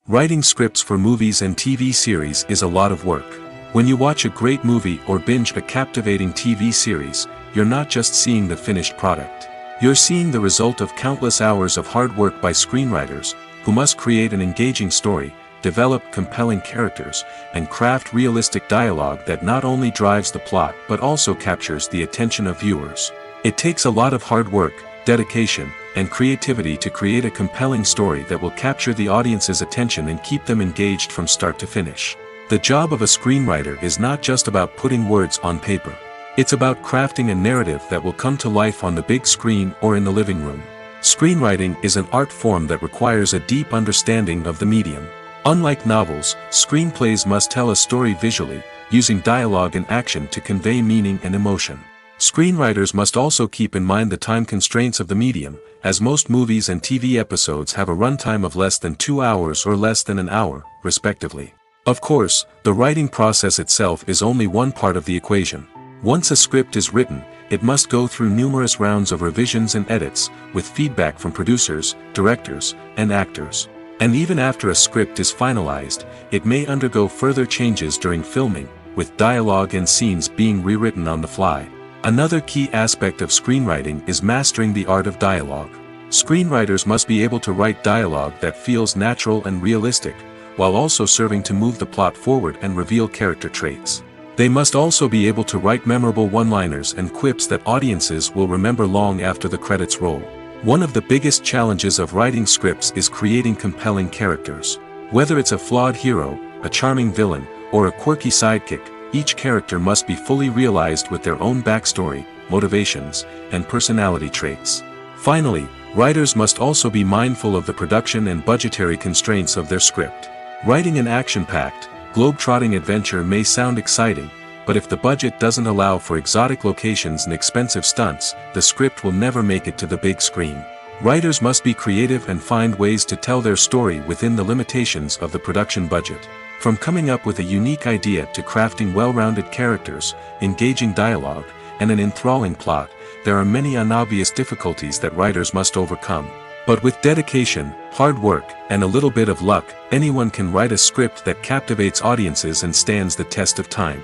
Writing scripts for movies and TV series is a lot of work. When you watch a great movie or binge a captivating TV series, you're not just seeing the finished product. You're seeing the result of countless hours of hard work by screenwriters, who must create an engaging story, develop compelling characters, and craft realistic dialogue that not only drives the plot but also captures the attention of viewers. It takes a lot of hard work, dedication, and creativity to create a compelling story that will capture the audience's attention and keep them engaged from start to finish. The job of a screenwriter is not just about putting words on paper. It's about crafting a narrative that will come to life on the big screen or in the living room. Screenwriting is an art form that requires a deep understanding of the medium. Unlike novels, screenplays must tell a story visually, using dialogue and action to convey meaning and emotion. Screenwriters must also keep in mind the time constraints of the medium, as most movies and TV episodes have a runtime of less than 2 hours or less than an hour, respectively. Of course, the writing process itself is only one part of the equation. Once a script is written, it must go through numerous rounds of revisions and edits, with feedback from producers, directors, and actors. And even after a script is finalized, it may undergo further changes during filming, with dialogue and scenes being rewritten on the fly. Another key aspect of screenwriting is mastering the art of dialogue. Screenwriters must be able to write dialogue that feels natural and realistic, while also serving to move the plot forward and reveal character traits. They must also be able to write memorable one-liners and quips that audiences will remember long after the credits roll. One of the biggest challenges of writing scripts is creating compelling characters. Whether it's a flawed hero, a charming villain, or a quirky sidekick, each character must be fully realized with their own backstory, motivations, and personality traits. Finally, writers must also be mindful of the production and budgetary constraints of their script. Writing an action-packed, globe-trotting adventure may sound exciting, but if the budget doesn't allow for exotic locations and expensive stunts, the script will never make it to the big screen. Writers must be creative and find ways to tell their story within the limitations of the production budget. From coming up with a unique idea to crafting well-rounded characters, engaging dialogue, and an enthralling plot, there are many unobvious difficulties that writers must overcome. But with dedication, hard work, and a little bit of luck, anyone can write a script that captivates audiences and stands the test of time.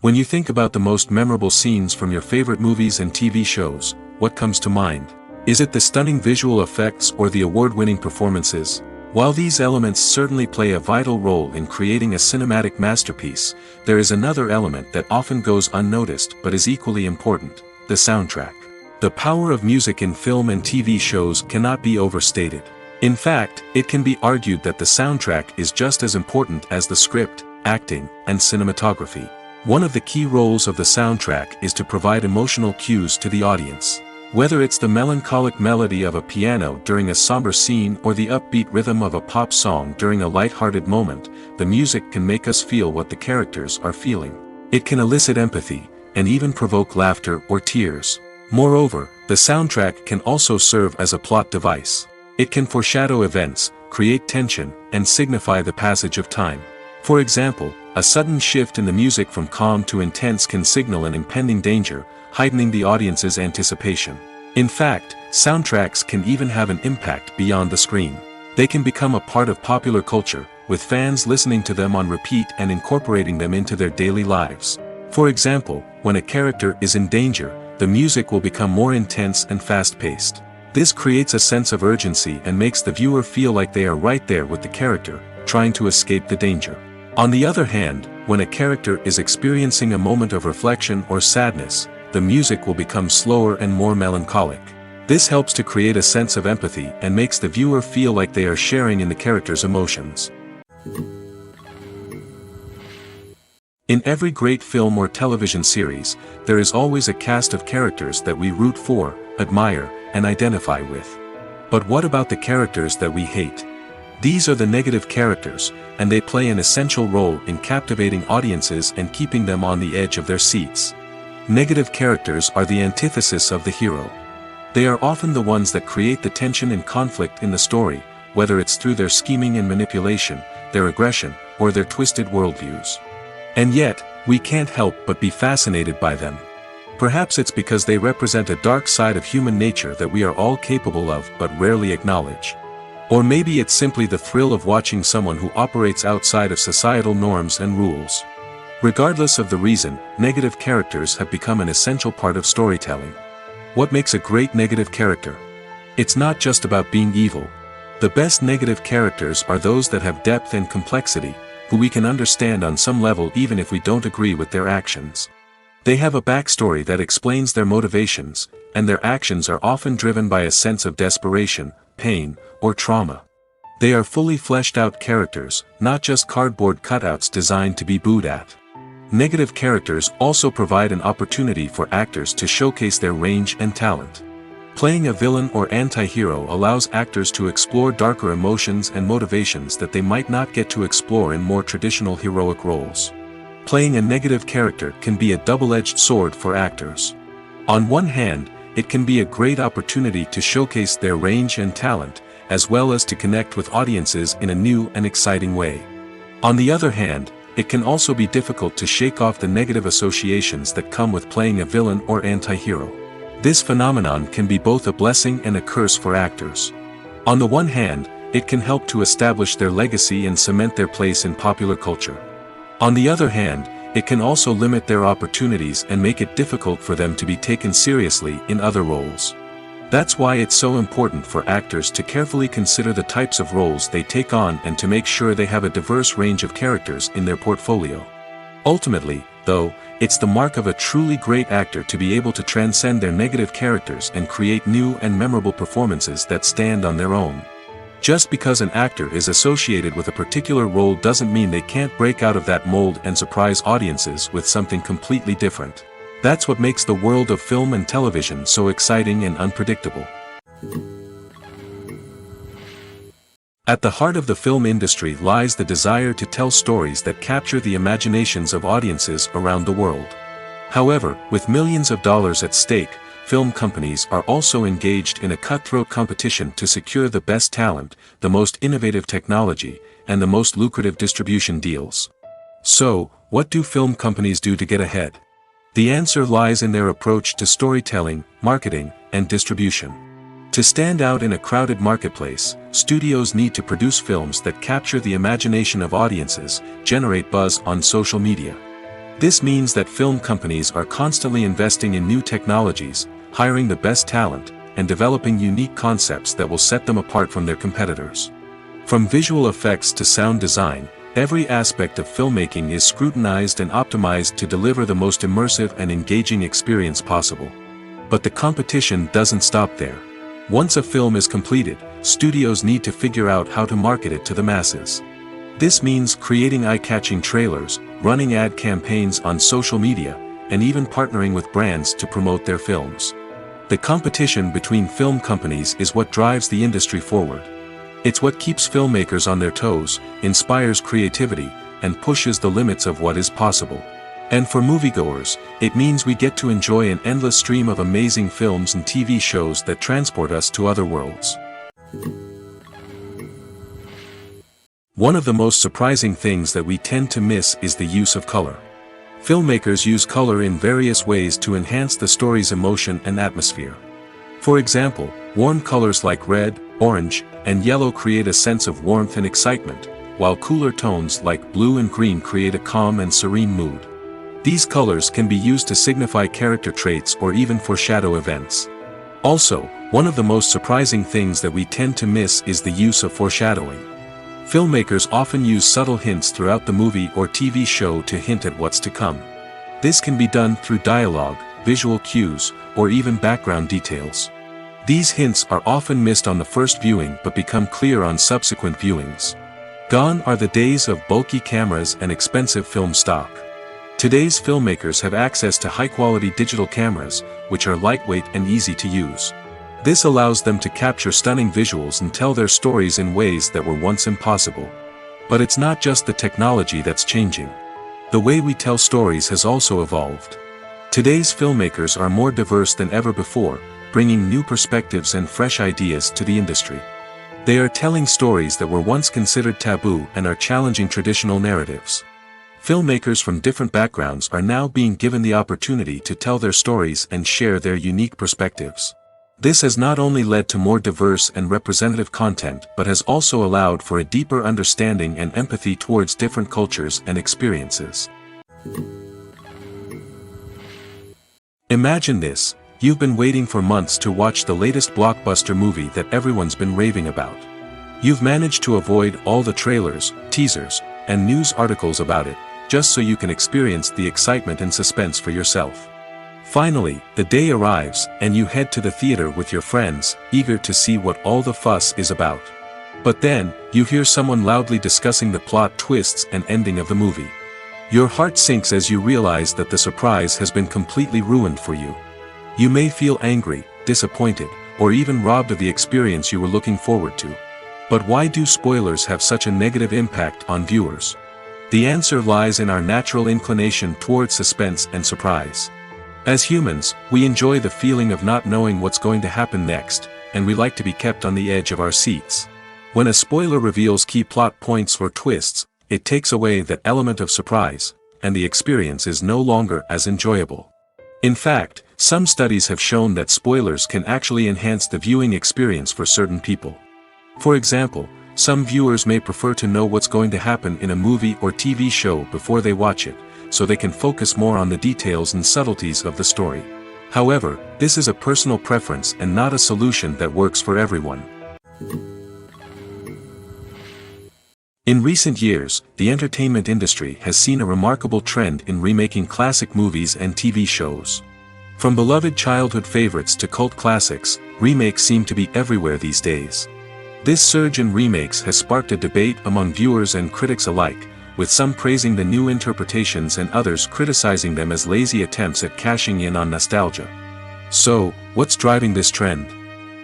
When you think about the most memorable scenes from your favorite movies and TV shows, what comes to mind? Is it the stunning visual effects or the award-winning performances? While these elements certainly play a vital role in creating a cinematic masterpiece, there is another element that often goes unnoticed but is equally important: the soundtrack. The power of music in film and TV shows cannot be overstated. In fact, it can be argued that the soundtrack is just as important as the script, acting, and cinematography. One of the key roles of the soundtrack is to provide emotional cues to the audience. Whether it's the melancholic melody of a piano during a somber scene or the upbeat rhythm of a pop song during a light-hearted moment, the music can make us feel what the characters are feeling. It can elicit empathy, and even provoke laughter or tears. Moreover, the soundtrack can also serve as a plot device. It can foreshadow events, create tension, and signify the passage of time. For example, a sudden shift in the music from calm to intense can signal an impending danger, heightening the audience's anticipation. In fact, soundtracks can even have an impact beyond the screen. They can become a part of popular culture, with fans listening to them on repeat and incorporating them into their daily lives. For example, when a character is in danger, the music will become more intense and fast-paced. This creates a sense of urgency and makes the viewer feel like they are right there with the character, trying to escape the danger. On the other hand, when a character is experiencing a moment of reflection or sadness, the music will become slower and more melancholic. This helps to create a sense of empathy and makes the viewer feel like they are sharing in the character's emotions. In every great film or television series, there is always a cast of characters that we root for, admire, and identify with. But what about the characters that we hate? These are the negative characters, and they play an essential role in captivating audiences and keeping them on the edge of their seats. Negative characters are the antithesis of the hero. They are often the ones that create the tension and conflict in the story, whether it's through their scheming and manipulation, their aggression, or their twisted worldviews. And yet, we can't help but be fascinated by them. Perhaps it's because they represent a dark side of human nature that we are all capable of but rarely acknowledge. Or maybe it's simply the thrill of watching someone who operates outside of societal norms and rules. Regardless of the reason, negative characters have become an essential part of storytelling. What makes a great negative character? It's not just about being evil. The best negative characters are those that have depth and complexity, who we can understand on some level even if we don't agree with their actions. They have a backstory that explains their motivations, and their actions are often driven by a sense of desperation, pain, or trauma. They are fully fleshed out characters, not just cardboard cutouts designed to be booed at. Negative characters also provide an opportunity for actors to showcase their range and talent. Playing a villain or anti-hero allows actors to explore darker emotions and motivations that they might not get to explore in more traditional heroic roles. playing a negative character can be a double-edged sword for actors. On one hand, it can be a great opportunity to showcase their range and talent, as well as to connect with audiences in a new and exciting way. On the other hand, it can also be difficult to shake off the negative associations that come with playing a villain or anti-hero. This phenomenon can be both a blessing and a curse for actors. On the one hand, it can help to establish their legacy and cement their place in popular culture. On the other hand, it can also limit their opportunities and make it difficult for them to be taken seriously in other roles. That's why it's so important for actors to carefully consider the types of roles they take on and to make sure they have a diverse range of characters in their portfolio. Ultimately, though, it's the mark of a truly great actor to be able to transcend their negative characters and create new and memorable performances that stand on their own. Just because an actor is associated with a particular role doesn't mean they can't break out of that mold and surprise audiences with something completely different. That's what makes the world of film and television so exciting and unpredictable. At the heart of the film industry lies the desire to tell stories that capture the imaginations of audiences around the world. However, with millions of dollars at stake, film companies are also engaged in a cutthroat competition to secure the best talent, the most innovative technology, and the most lucrative distribution deals. So, what do film companies do to get ahead? The answer lies in their approach to storytelling, marketing, and distribution. To stand out in a crowded marketplace, studios need to produce films that capture the imagination of audiences, generate buzz on social media. This means that film companies are constantly investing in new technologies, hiring the best talent, and developing unique concepts that will set them apart from their competitors. From visual effects to sound design, every aspect of filmmaking is scrutinized and optimized to deliver the most immersive and engaging experience possible. But the competition doesn't stop there. Once a film is completed, studios need to figure out how to market it to the masses. This means creating eye-catching trailers, running ad campaigns on social media, and even partnering with brands to promote their films. The competition between film companies is what drives the industry forward. It's what keeps filmmakers on their toes, inspires creativity, and pushes the limits of what is possible. And for moviegoers, it means we get to enjoy an endless stream of amazing films and TV shows that transport us to other worlds. One of the most surprising things that we tend to miss is the use of color. Filmmakers use color in various ways to enhance the story's emotion and atmosphere. For example, warm colors like red, orange, and yellow create a sense of warmth and excitement, while cooler tones like blue and green create a calm and serene mood. These colors can be used to signify character traits or even foreshadow events. Also, one of the most surprising things that we tend to miss is the use of foreshadowing. Filmmakers often use subtle hints throughout the movie or TV show to hint at what's to come. This can be done through dialogue, visual cues, or even background details. These hints are often missed on the first viewing but become clear on subsequent viewings. Gone are the days of bulky cameras and expensive film stock. Today's filmmakers have access to high-quality digital cameras, which are lightweight and easy to use. This allows them to capture stunning visuals and tell their stories in ways that were once impossible. But it's not just the technology that's changing. The way we tell stories has also evolved. Today's filmmakers are more diverse than ever before, bringing new perspectives and fresh ideas to the industry. They are telling stories that were once considered taboo and are challenging traditional narratives. Filmmakers from different backgrounds are now being given the opportunity to tell their stories and share their unique perspectives. This has not only led to more diverse and representative content but has also allowed for a deeper understanding and empathy towards different cultures and experiences. Imagine this: you've been waiting for months to watch the latest blockbuster movie that everyone's been raving about. You've managed to avoid all the trailers, teasers, and news articles about it, just so you can experience the excitement and suspense for yourself. Finally, the day arrives, and you head to the theater with your friends, eager to see what all the fuss is about. But then, you hear someone loudly discussing the plot twists and ending of the movie. Your heart sinks as you realize that the surprise has been completely ruined for you. You may feel angry, disappointed, or even robbed of the experience you were looking forward to. But why do spoilers have such a negative impact on viewers? The answer lies in our natural inclination toward suspense and surprise. As humans, we enjoy the feeling of not knowing what's going to happen next, and we like to be kept on the edge of our seats. When a spoiler reveals key plot points or twists, it takes away that element of surprise, and the experience is no longer as enjoyable. In fact, some studies have shown that spoilers can actually enhance the viewing experience for certain people. For example, some viewers may prefer to know what's going to happen in a movie or TV show before they watch it, so they can focus more on the details and subtleties of the story. However, this is a personal preference and not a solution that works for everyone. In recent years, the entertainment industry has seen a remarkable trend in remaking classic movies and TV shows. From beloved childhood favorites to cult classics, remakes seem to be everywhere these days. This surge in remakes has sparked a debate among viewers and critics alike, with some praising the new interpretations and others criticizing them as lazy attempts at cashing in on nostalgia. So, what's driving this trend?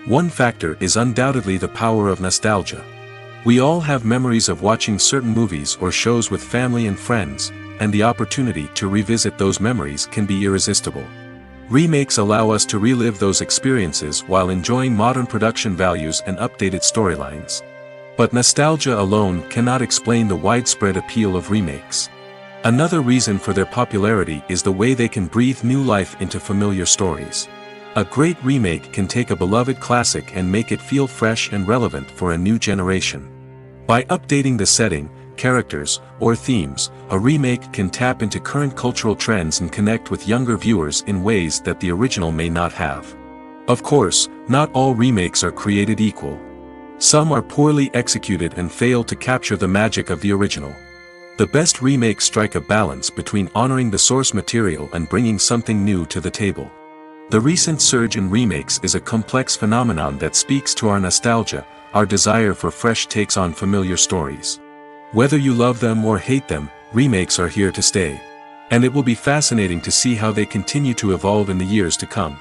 One factor is undoubtedly the power of nostalgia. We all have memories of watching certain movies or shows with family and friends, and the opportunity to revisit those memories can be irresistible. Remakes allow us to relive those experiences while enjoying modern production values and updated storylines. But nostalgia alone cannot explain the widespread appeal of remakes. Another reason for their popularity is the way they can breathe new life into familiar stories. A great remake can take a beloved classic and make it feel fresh and relevant for a new generation. By updating the setting, characters, or themes, a remake can tap into current cultural trends and connect with younger viewers in ways that the original may not have. Of course, not all remakes are created equal. Some are poorly executed and fail to capture the magic of the original. The best remakes strike a balance between honoring the source material and bringing something new to the table. The recent surge in remakes is a complex phenomenon that speaks to our nostalgia, our desire for fresh takes on familiar stories. Whether you love them or hate them, remakes are here to stay. And it will be fascinating to see how they continue to evolve in the years to come.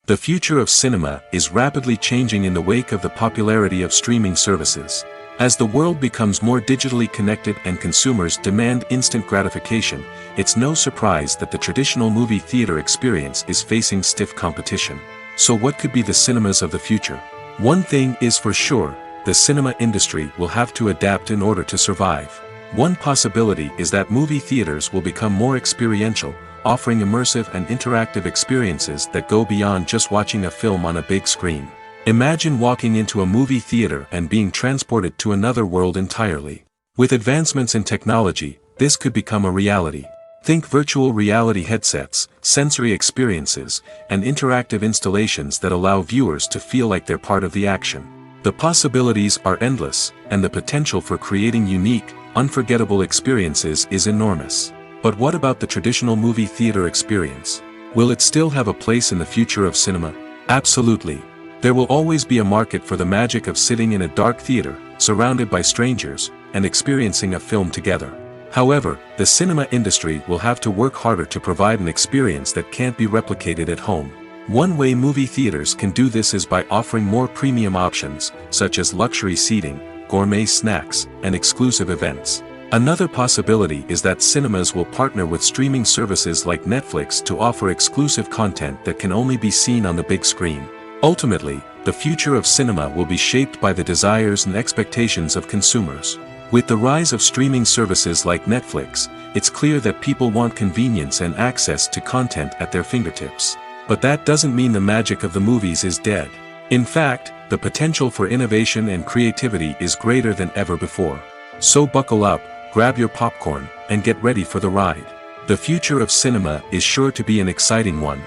The future of cinema is rapidly changing in the wake of the popularity of streaming services. As the world becomes more digitally connected and consumers demand instant gratification, it's no surprise that the traditional movie theater experience is facing stiff competition. So what could be the cinemas of the future? One thing is for sure, the cinema industry will have to adapt in order to survive. One possibility is that movie theaters will become more experiential, offering immersive and interactive experiences that go beyond just watching a film on a big screen. Imagine walking into a movie theater and being transported to another world entirely. With advancements in technology, this could become a reality. Think virtual reality headsets, sensory experiences, and interactive installations that allow viewers to feel like they're part of the action. The possibilities are endless, and the potential for creating unique, unforgettable experiences is enormous. But what about the traditional movie theater experience? Will it still have a place in the future of cinema? Absolutely. There will always be a market for the magic of sitting in a dark theater, surrounded by strangers, and experiencing a film together. However, the cinema industry will have to work harder to provide an experience that can't be replicated at home. One way movie theaters can do this is by offering more premium options, such as luxury seating, gourmet snacks, and exclusive events. Another possibility is that cinemas will partner with streaming services like Netflix to offer exclusive content that can only be seen on the big screen. Ultimately, the future of cinema will be shaped by the desires and expectations of consumers. With the rise of streaming services like Netflix, it's clear that people want convenience and access to content at their fingertips. But that doesn't mean the magic of the movies is dead. In fact, the potential for innovation and creativity is greater than ever before. So buckle up, grab your popcorn, and get ready for the ride. The future of cinema is sure to be an exciting one.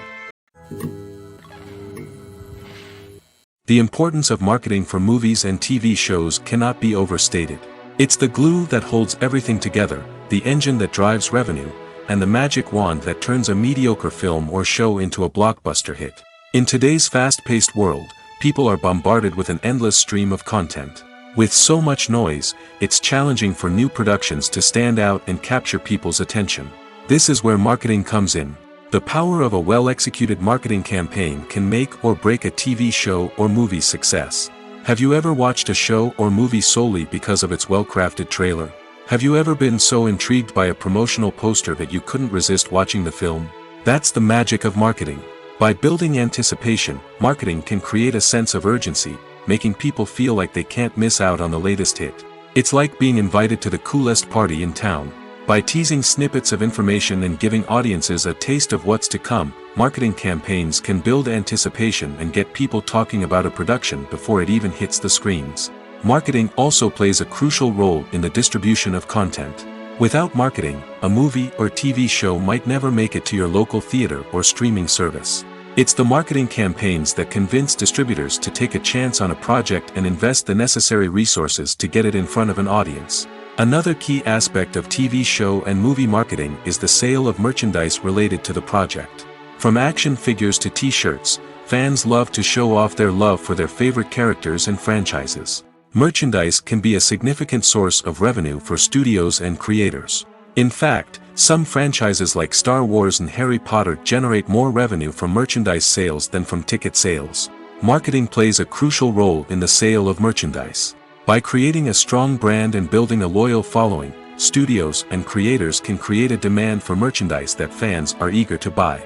The importance of marketing for movies and TV shows cannot be overstated. It's the glue that holds everything together, the engine that drives revenue, and the magic wand that turns a mediocre film or show into a blockbuster hit. In today's fast-paced world, people are bombarded with an endless stream of content. With so much noise, it's challenging for new productions to stand out and capture people's attention. This is where marketing comes in. The power of a well-executed marketing campaign can make or break a TV show or movie's success. Have you ever watched a show or movie solely because of its well-crafted trailer? Have you ever been so intrigued by a promotional poster that you couldn't resist watching the film? That's the magic of marketing. By building anticipation, marketing can create a sense of urgency, making people feel like they can't miss out on the latest hit. It's like being invited to the coolest party in town. By teasing snippets of information and giving audiences a taste of what's to come, marketing campaigns can build anticipation and get people talking about a production before it even hits the screens. Marketing also plays a crucial role in the distribution of content. Without marketing, a movie or TV show might never make it to your local theater or streaming service. It's the marketing campaigns that convince distributors to take a chance on a project and invest the necessary resources to get it in front of an audience. Another key aspect of TV show and movie marketing is the sale of merchandise related to the project. From action figures to t-shirts, fans love to show off their love for their favorite characters and franchises. Merchandise can be a significant source of revenue for studios and creators. In fact, some franchises like Star Wars and Harry Potter generate more revenue from merchandise sales than from ticket sales. Marketing plays a crucial role in the sale of merchandise. By creating a strong brand and building a loyal following, studios and creators can create a demand for merchandise that fans are eager to buy.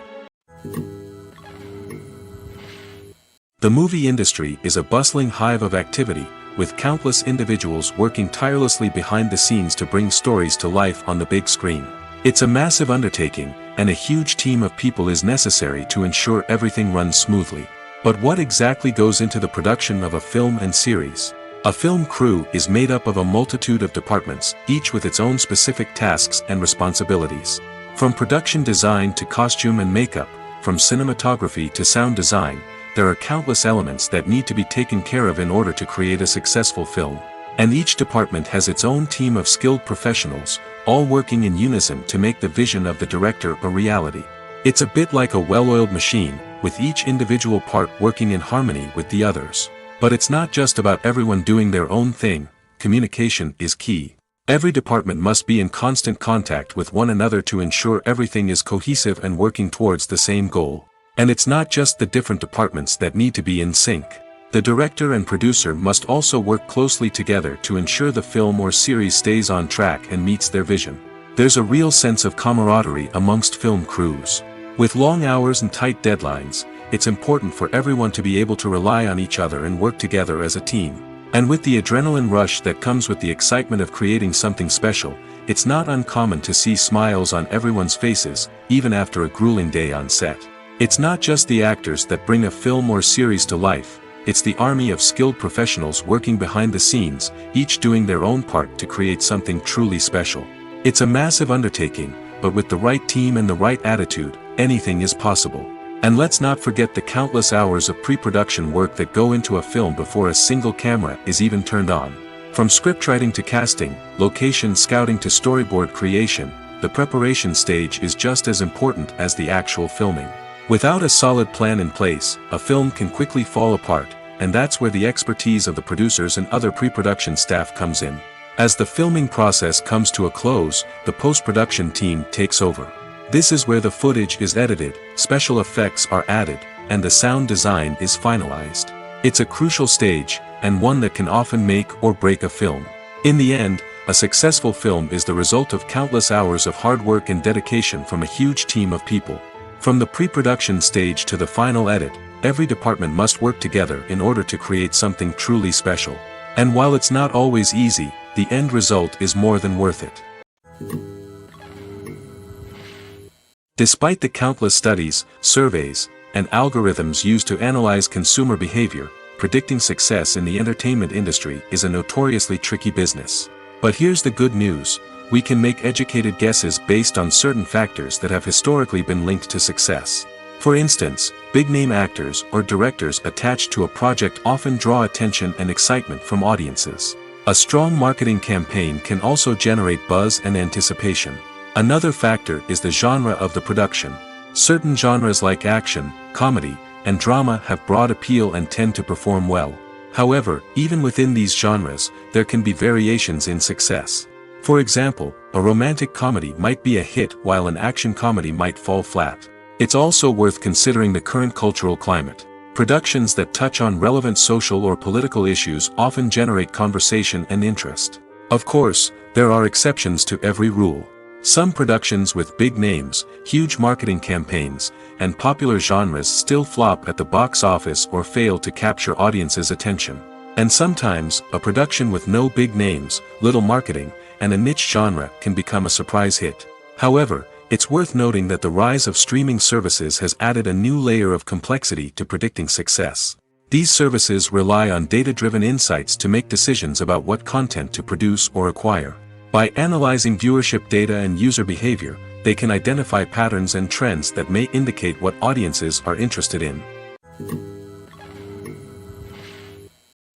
The movie industry is a bustling hive of activity, with countless individuals working tirelessly behind the scenes to bring stories to life on the big screen. It's a massive undertaking, and a huge team of people is necessary to ensure everything runs smoothly. But what exactly goes into the production of a film and series? A film crew is made up of a multitude of departments, each with its own specific tasks and responsibilities. From production design to costume and makeup, from cinematography to sound design, there are countless elements that need to be taken care of in order to create a successful film. And each department has its own team of skilled professionals, all working in unison to make the vision of the director a reality. It's a bit like a well-oiled machine, with each individual part working in harmony with the others. But it's not just about everyone doing their own thing. Communication is key. Every department must be in constant contact with one another to ensure everything is cohesive and working towards the same goal. And it's not just the different departments that need to be in sync. The director and producer must also work closely together to ensure the film or series stays on track and meets their vision. There's a real sense of camaraderie amongst film crews. With long hours and tight deadlines, it's important for everyone to be able to rely on each other and work together as a team. And with the adrenaline rush that comes with the excitement of creating something special, it's not uncommon to see smiles on everyone's faces, even after a grueling day on set. It's not just the actors that bring a film or series to life, it's the army of skilled professionals working behind the scenes, each doing their own part to create something truly special. It's a massive undertaking, but with the right team and the right attitude, anything is possible. And let's not forget the countless hours of pre-production work that go into a film before a single camera is even turned on. From scriptwriting to casting, location scouting to storyboard creation, the preparation stage is just as important as the actual filming. Without a solid plan in place, a film can quickly fall apart, and that's where the expertise of the producers and other pre-production staff comes in. As the filming process comes to a close, the post-production team takes over. This is where the footage is edited, special effects are added, and the sound design is finalized. It's a crucial stage, and one that can often make or break a film. In the end, a successful film is the result of countless hours of hard work and dedication from a huge team of people. From the pre-production stage to the final edit, every department must work together in order to create something truly special. And while it's not always easy, the end result is more than worth it. Despite the countless studies, surveys, and algorithms used to analyze consumer behavior, predicting success in the entertainment industry is a notoriously tricky business. But here's the good news: we can make educated guesses based on certain factors that have historically been linked to success. For instance, big-name actors or directors attached to a project often draw attention and excitement from audiences. A strong marketing campaign can also generate buzz and anticipation. Another factor is the genre of the production. Certain genres like action, comedy, and drama have broad appeal and tend to perform well. However, even within these genres, there can be variations in success. For example, a romantic comedy might be a hit while an action comedy might fall flat. It's also worth considering the current cultural climate. Productions that touch on relevant social or political issues often generate conversation and interest. Of course, there are exceptions to every rule. Some productions with big names, huge marketing campaigns, and popular genres still flop at the box office or fail to capture audiences' attention. And sometimes, a production with no big names, little marketing, and a niche genre can become a surprise hit. However, it's worth noting that the rise of streaming services has added a new layer of complexity to predicting success. These services rely on data-driven insights to make decisions about what content to produce or acquire. By analyzing viewership data and user behavior, they can identify patterns and trends that may indicate what audiences are interested in.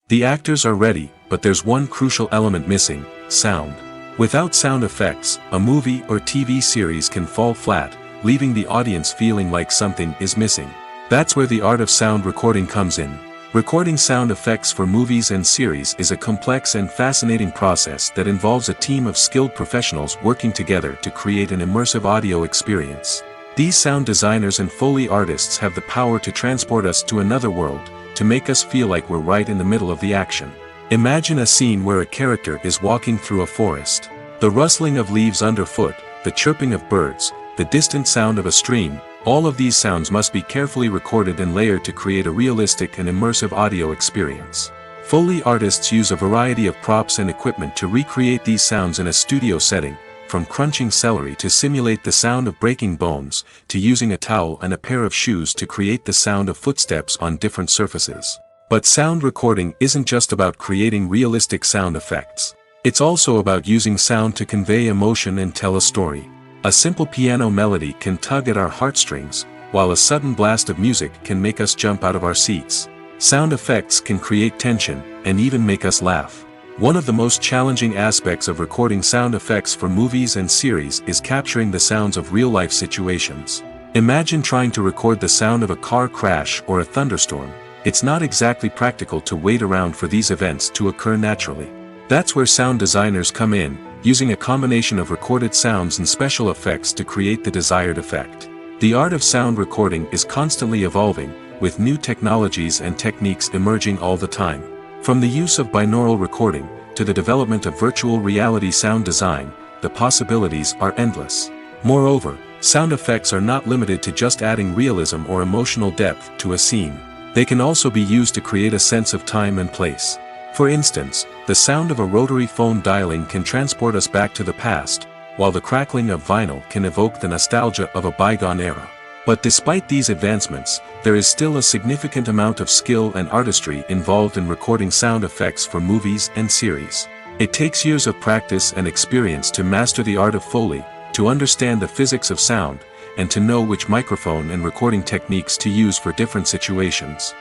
The actors are ready, but there's one crucial element missing: sound. Without sound effects, a movie or TV series can fall flat, leaving the audience feeling like something is missing. That's where the art of sound recording comes in. Recording sound effects for movies and series is a complex and fascinating process that involves a team of skilled professionals working together to create an immersive audio experience. These sound designers and Foley artists have the power to transport us to another world, to make us feel like we're right in the middle of the action. Imagine a scene where a character is walking through a forest. The rustling of leaves underfoot, the chirping of birds, the distant sound of a stream, all of these sounds must be carefully recorded and layered to create a realistic and immersive audio experience. Foley artists use a variety of props and equipment to recreate these sounds in a studio setting, from crunching celery to simulate the sound of breaking bones, to using a towel and a pair of shoes to create the sound of footsteps on different surfaces. But sound recording isn't just about creating realistic sound effects. It's also about using sound to convey emotion and tell a story. A simple piano melody can tug at our heartstrings, while a sudden blast of music can make us jump out of our seats. Sound effects can create tension, and even make us laugh. One of the most challenging aspects of recording sound effects for movies and series is capturing the sounds of real-life situations. Imagine trying to record the sound of a car crash or a thunderstorm. It's not exactly practical to wait around for these events to occur naturally. That's where sound designers come in, using a combination of recorded sounds and special effects to create the desired effect. The art of sound recording is constantly evolving, with new technologies and techniques emerging all the time. From the use of binaural recording, to the development of virtual reality sound design, the possibilities are endless. Moreover, sound effects are not limited to just adding realism or emotional depth to a scene. They can also be used to create a sense of time and place. For instance, the sound of a rotary phone dialing can transport us back to the past, while the crackling of vinyl can evoke the nostalgia of a bygone era. But despite these advancements, there is still a significant amount of skill and artistry involved in recording sound effects for movies and series. It takes years of practice and experience to master the art of Foley, to understand the physics of sound, and to know which microphone and recording techniques to use for different situations.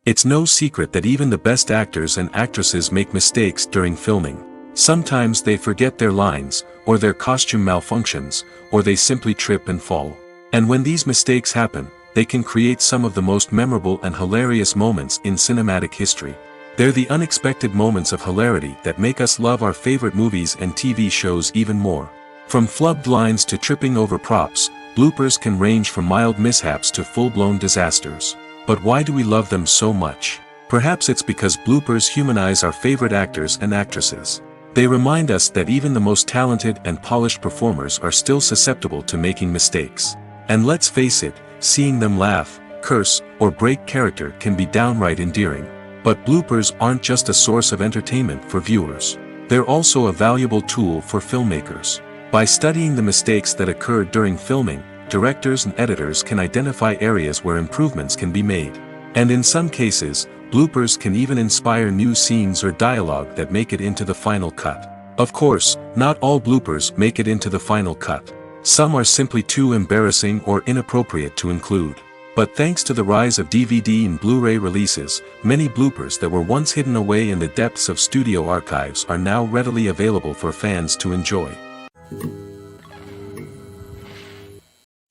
It's no secret that even the best actors and actresses make mistakes during filming. Sometimes they forget their lines, or their costume malfunctions, or they simply trip and fall. And when these mistakes happen, they can create some of the most memorable and hilarious moments in cinematic history. They're the unexpected moments of hilarity that make us love our favorite movies and TV shows even more. From flubbed lines to tripping over props, bloopers can range from mild mishaps to full-blown disasters. But why do we love them so much? Perhaps it's because bloopers humanize our favorite actors and actresses. They remind us that even the most talented and polished performers are still susceptible to making mistakes. And let's face it, seeing them laugh, curse, or break character can be downright endearing. But bloopers aren't just a source of entertainment for viewers. They're also a valuable tool for filmmakers. By studying the mistakes that occurred during filming, directors and editors can identify areas where improvements can be made. And in some cases, bloopers can even inspire new scenes or dialogue that make it into the final cut. Of course, not all bloopers make it into the final cut. Some are simply too embarrassing or inappropriate to include. But thanks to the rise of DVD and Blu-ray releases, many bloopers that were once hidden away in the depths of studio archives are now readily available for fans to enjoy.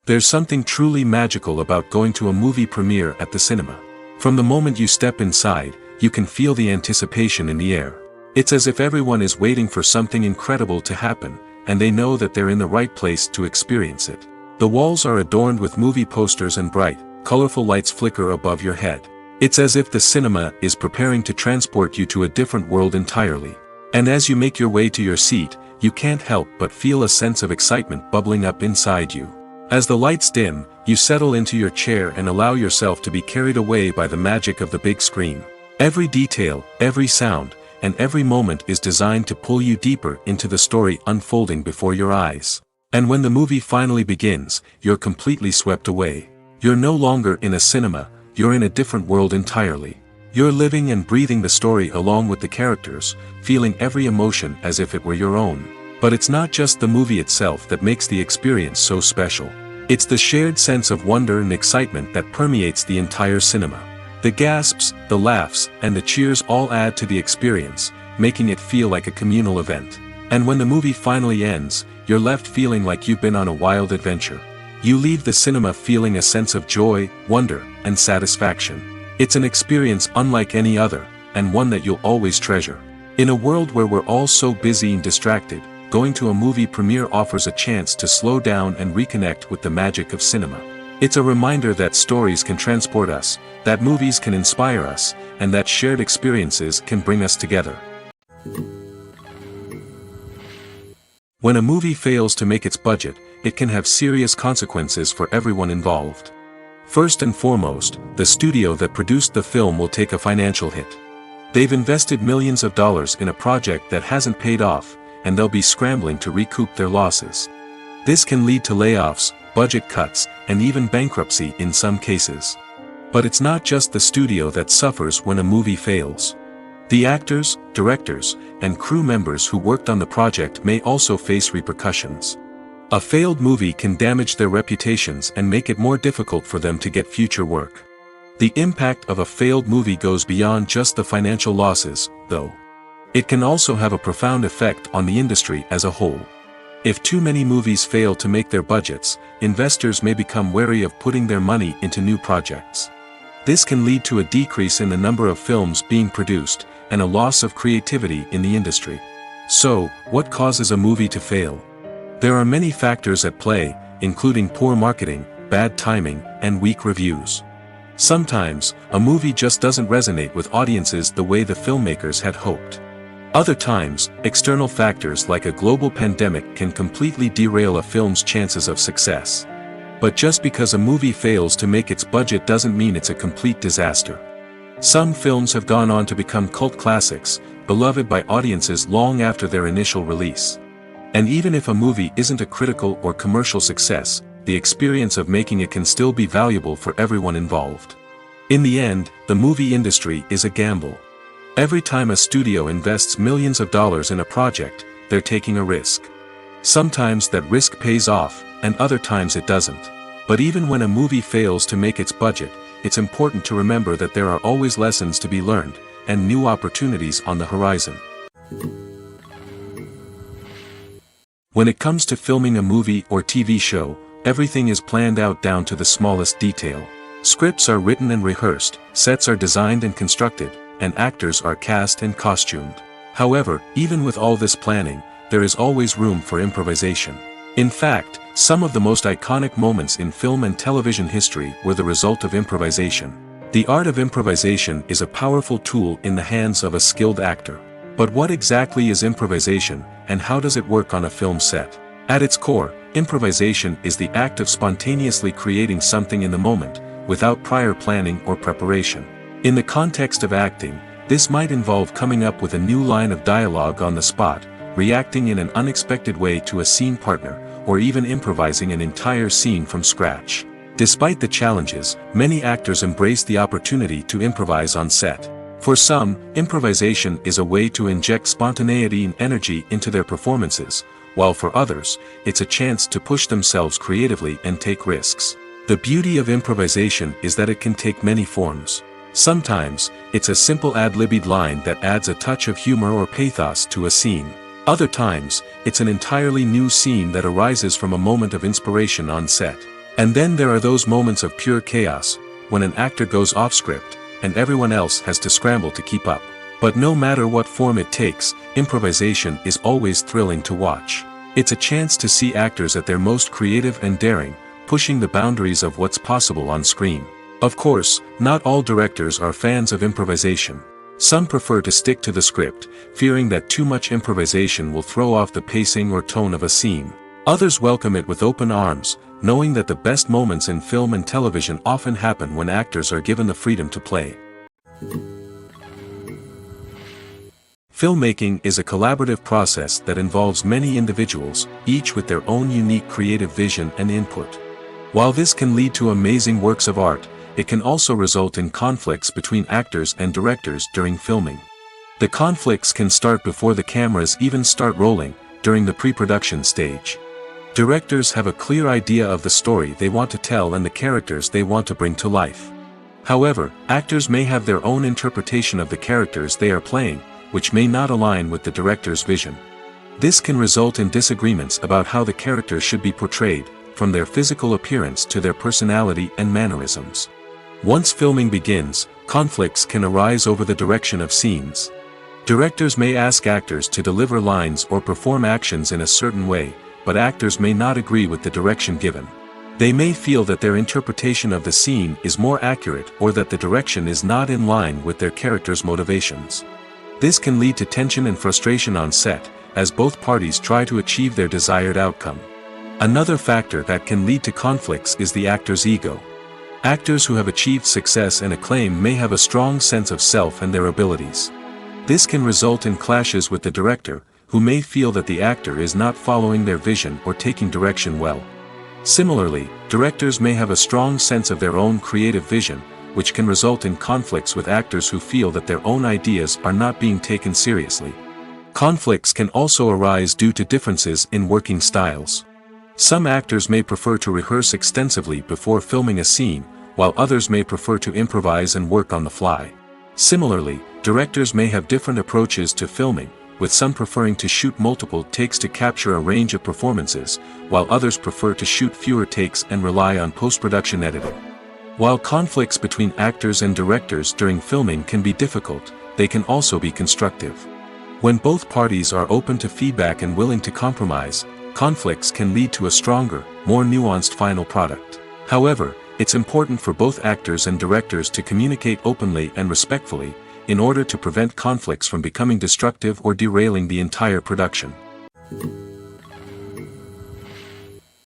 There's something truly magical about going to a movie premiere at the cinema. From the moment you step inside, you can feel the anticipation in the air. It's as if everyone is waiting for something incredible to happen, and they know that they're in the right place to experience it. The walls are adorned with movie posters and bright, colorful lights flicker above your head. It's as if the cinema is preparing to transport you to a different world entirely. And as you make your way to your seat, you can't help but feel a sense of excitement bubbling up inside you. As the lights dim, you settle into your chair and allow yourself to be carried away by the magic of the big screen. Every detail, every sound, and every moment is designed to pull you deeper into the story unfolding before your eyes. And when the movie finally begins, you're completely swept away. You're no longer in a cinema, you're in a different world entirely. You're living and breathing the story along with the characters, feeling every emotion as if it were your own. But it's not just the movie itself that makes the experience so special. It's the shared sense of wonder and excitement that permeates the entire cinema. The gasps, the laughs, and the cheers all add to the experience, making it feel like a communal event. And when the movie finally ends, you're left feeling like you've been on a wild adventure. You leave the cinema feeling a sense of joy, wonder, and satisfaction. It's an experience unlike any other, and one that you'll always treasure. In a world where we're all so busy and distracted, going to a movie premiere offers a chance to slow down and reconnect with the magic of cinema. It's a reminder that stories can transport us, that movies can inspire us, and that shared experiences can bring us together. When a movie fails to make its budget, it can have serious consequences for everyone involved. First and foremost, the studio that produced the film will take a financial hit. They've invested millions of dollars in a project that hasn't paid off, and they'll be scrambling to recoup their losses. This can lead to layoffs, budget cuts, and even bankruptcy in some cases. But it's not just the studio that suffers when a movie fails. The actors, directors, and crew members who worked on the project may also face repercussions. A failed movie can damage their reputations and make it more difficult for them to get future work. The impact of a failed movie goes beyond just the financial losses, though. It can also have a profound effect on the industry as a whole. If too many movies fail to make their budgets, investors may become wary of putting their money into new projects. This can lead to a decrease in the number of films being produced, and a loss of creativity in the industry. So, what causes a movie to fail? There are many factors at play, including poor marketing, bad timing, and weak reviews. Sometimes, a movie just doesn't resonate with audiences the way the filmmakers had hoped. Other times, external factors like a global pandemic can completely derail a film's chances of success. But just because a movie fails to make its budget doesn't mean it's a complete disaster. Some films have gone on to become cult classics, beloved by audiences long after their initial release. And even if a movie isn't a critical or commercial success, the experience of making it can still be valuable for everyone involved. In the end, the movie industry is a gamble. Every time a studio invests millions of dollars in a project, they're taking a risk. Sometimes that risk pays off, and other times it doesn't. But even when a movie fails to make its budget, it's important to remember that there are always lessons to be learned, and new opportunities on the horizon. When it comes to filming a movie or TV show, everything is planned out down to the smallest detail. Scripts are written and rehearsed, sets are designed and constructed, and actors are cast and costumed. However, even with all this planning, there is always room for improvisation. In fact, some of the most iconic moments in film and television history were the result of improvisation. The art of improvisation is a powerful tool in the hands of a skilled actor. But what exactly is improvisation, and how does it work on a film set? At its core, improvisation is the act of spontaneously creating something in the moment, without prior planning or preparation. In the context of acting, this might involve coming up with a new line of dialogue on the spot, reacting in an unexpected way to a scene partner, or even improvising an entire scene from scratch. Despite the challenges, many actors embrace the opportunity to improvise on set. For some, improvisation is a way to inject spontaneity and energy into their performances, while for others, it's a chance to push themselves creatively and take risks. The beauty of improvisation is that it can take many forms. Sometimes, it's a simple ad-libbed line that adds a touch of humor or pathos to a scene. Other times, it's an entirely new scene that arises from a moment of inspiration on set. And then there are those moments of pure chaos, when an actor goes off script, and everyone else has to scramble to keep up. But no matter what form it takes, improvisation is always thrilling to watch. It's a chance to see actors at their most creative and daring, pushing the boundaries of what's possible on screen. Of course, not all directors are fans of improvisation. Some prefer to stick to the script, fearing that too much improvisation will throw off the pacing or tone of a scene. Others welcome it with open arms, knowing that the best moments in film and television often happen when actors are given the freedom to play. Filmmaking is a collaborative process that involves many individuals, each with their own unique creative vision and input. While this can lead to amazing works of art, it can also result in conflicts between actors and directors during filming. The conflicts can start before the cameras even start rolling, during the pre-production stage. Directors have a clear idea of the story they want to tell and the characters they want to bring to life. However, actors may have their own interpretation of the characters they are playing, which may not align with the director's vision. This can result in disagreements about how the characters should be portrayed, from their physical appearance to their personality and mannerisms. Once filming begins, conflicts can arise over the direction of scenes. Directors may ask actors to deliver lines or perform actions in a certain way, but actors may not agree with the direction given. They may feel that their interpretation of the scene is more accurate or that the direction is not in line with their character's motivations. This can lead to tension and frustration on set, as both parties try to achieve their desired outcome. Another factor that can lead to conflicts is the actor's ego. Actors who have achieved success and acclaim may have a strong sense of self and their abilities. This can result in clashes with the director, who may feel that the actor is not following their vision or taking direction well. Similarly, directors may have a strong sense of their own creative vision, which can result in conflicts with actors who feel that their own ideas are not being taken seriously. Conflicts can also arise due to differences in working styles. Some actors may prefer to rehearse extensively before filming a scene, while others may prefer to improvise and work on the fly. Similarly, directors may have different approaches to filming, with some preferring to shoot multiple takes to capture a range of performances, while others prefer to shoot fewer takes and rely on post-production editing. While conflicts between actors and directors during filming can be difficult, they can also be constructive. When both parties are open to feedback and willing to compromise, conflicts can lead to a stronger, more nuanced final product. However, it's important for both actors and directors to communicate openly and respectfully, in order to prevent conflicts from becoming destructive or derailing the entire production.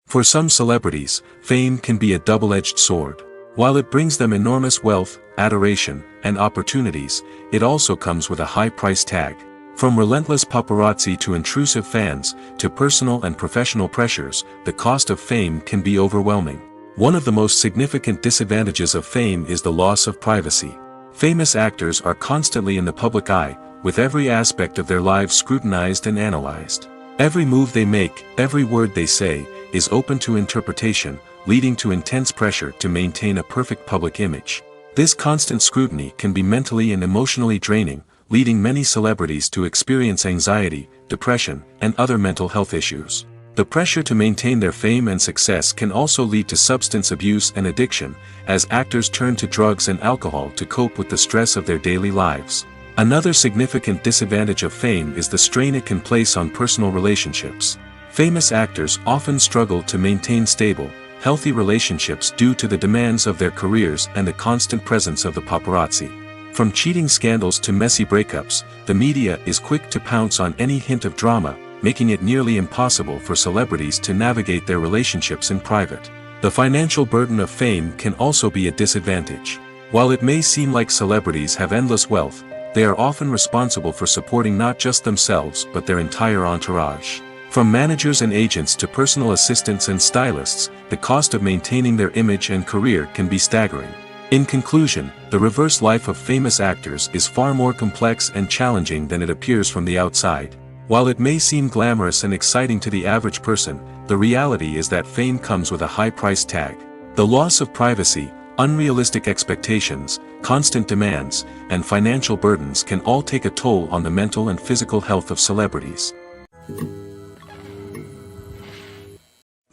For some celebrities, fame can be a double-edged sword. While it brings them enormous wealth, adoration, and opportunities, it also comes with a high price tag. From relentless paparazzi to intrusive fans, to personal and professional pressures, the cost of fame can be overwhelming. One of the most significant disadvantages of fame is the loss of privacy. Famous actors are constantly in the public eye, with every aspect of their lives scrutinized and analyzed. Every move they make, every word they say, is open to interpretation, leading to intense pressure to maintain a perfect public image. This constant scrutiny can be mentally and emotionally draining, leading many celebrities to experience anxiety, depression, and other mental health issues. The pressure to maintain their fame and success can also lead to substance abuse and addiction, as actors turn to drugs and alcohol to cope with the stress of their daily lives. Another significant disadvantage of fame is the strain it can place on personal relationships. Famous actors often struggle to maintain stable, healthy relationships due to the demands of their careers and the constant presence of the paparazzi. From cheating scandals to messy breakups, the media is quick to pounce on any hint of drama, making it nearly impossible for celebrities to navigate their relationships in private. The financial burden of fame can also be a disadvantage. While it may seem like celebrities have endless wealth, they are often responsible for supporting not just themselves but their entire entourage. From managers and agents to personal assistants and stylists, the cost of maintaining their image and career can be staggering. In conclusion, the reverse life of famous actors is far more complex and challenging than it appears from the outside. While it may seem glamorous and exciting to the average person, the reality is that fame comes with a high price tag. The loss of privacy, unrealistic expectations, constant demands, and financial burdens can all take a toll on the mental and physical health of celebrities.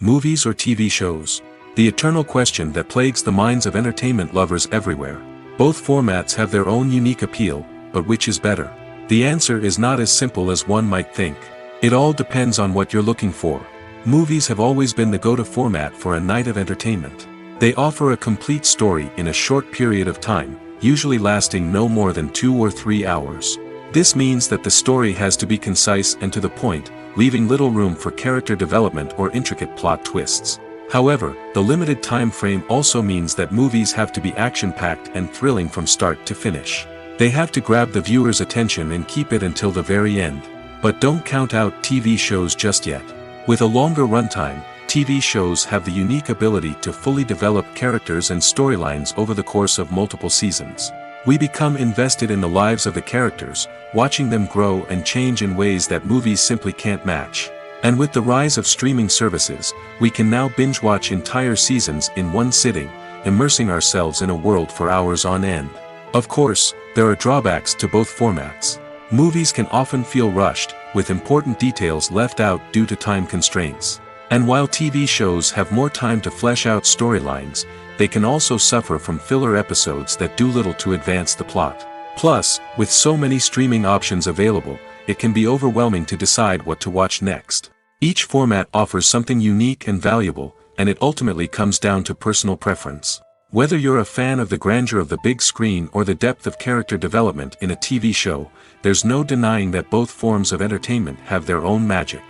Movies or TV shows? The eternal question that plagues the minds of entertainment lovers everywhere. Both formats have their own unique appeal, but which is better? The answer is not as simple as one might think. It all depends on what you're looking for. Movies have always been the go-to format for a night of entertainment. They offer a complete story in a short period of time, usually lasting no more than 2 or 3 hours. This means that the story has to be concise and to the point, leaving little room for character development or intricate plot twists. However, the limited time frame also means that movies have to be action-packed and thrilling from start to finish. They have to grab the viewer's attention and keep it until the very end. But don't count out TV shows just yet. With a longer runtime, TV shows have the unique ability to fully develop characters and storylines over the course of multiple seasons. We become invested in the lives of the characters, watching them grow and change in ways that movies simply can't match. And with the rise of streaming services, we can now binge-watch entire seasons in one sitting, immersing ourselves in a world for hours on end. Of course, there are drawbacks to both formats. Movies can often feel rushed, with important details left out due to time constraints. And while TV shows have more time to flesh out storylines, they can also suffer from filler episodes that do little to advance the plot. Plus, with so many streaming options available, it can be overwhelming to decide what to watch next. Each format offers something unique and valuable, and it ultimately comes down to personal preference. Whether you're a fan of the grandeur of the big screen or the depth of character development in a TV show, there's no denying that both forms of entertainment have their own magic.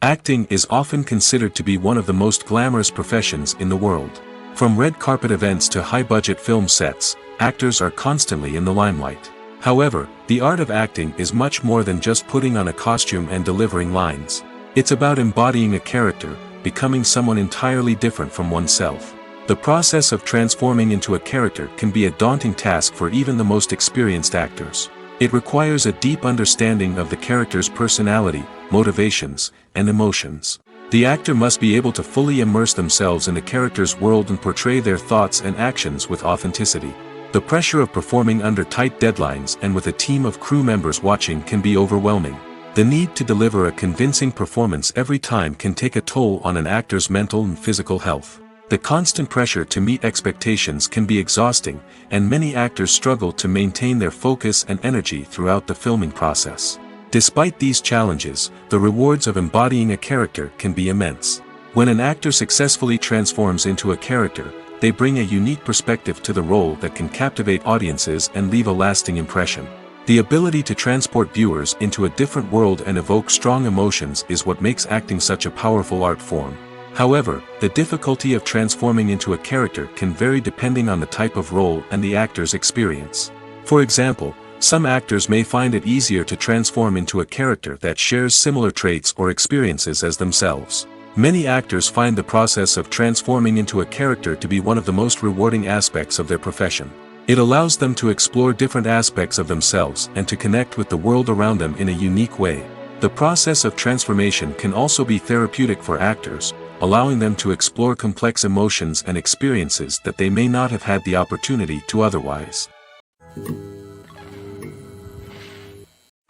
Acting is often considered to be one of the most glamorous professions in the world. From red carpet events to high-budget film sets, actors are constantly in the limelight. However, the art of acting is much more than just putting on a costume and delivering lines. It's about embodying a character, becoming someone entirely different from oneself. The process of transforming into a character can be a daunting task for even the most experienced actors. It requires a deep understanding of the character's personality, motivations, and emotions. The actor must be able to fully immerse themselves in the character's world and portray their thoughts and actions with authenticity. The pressure of performing under tight deadlines and with a team of crew members watching can be overwhelming. The need to deliver a convincing performance every time can take a toll on an actor's mental and physical health. The constant pressure to meet expectations can be exhausting, and many actors struggle to maintain their focus and energy throughout the filming process. Despite these challenges, the rewards of embodying a character can be immense. When an actor successfully transforms into a character, they bring a unique perspective to the role that can captivate audiences and leave a lasting impression. The ability to transport viewers into a different world and evoke strong emotions is what makes acting such a powerful art form. However, the difficulty of transforming into a character can vary depending on the type of role and the actor's experience. For example, some actors may find it easier to transform into a character that shares similar traits or experiences as themselves. Many actors find the process of transforming into a character to be one of the most rewarding aspects of their profession. It allows them to explore different aspects of themselves and to connect with the world around them in a unique way. The process of transformation can also be therapeutic for actors, allowing them to explore complex emotions and experiences that they may not have had the opportunity to otherwise.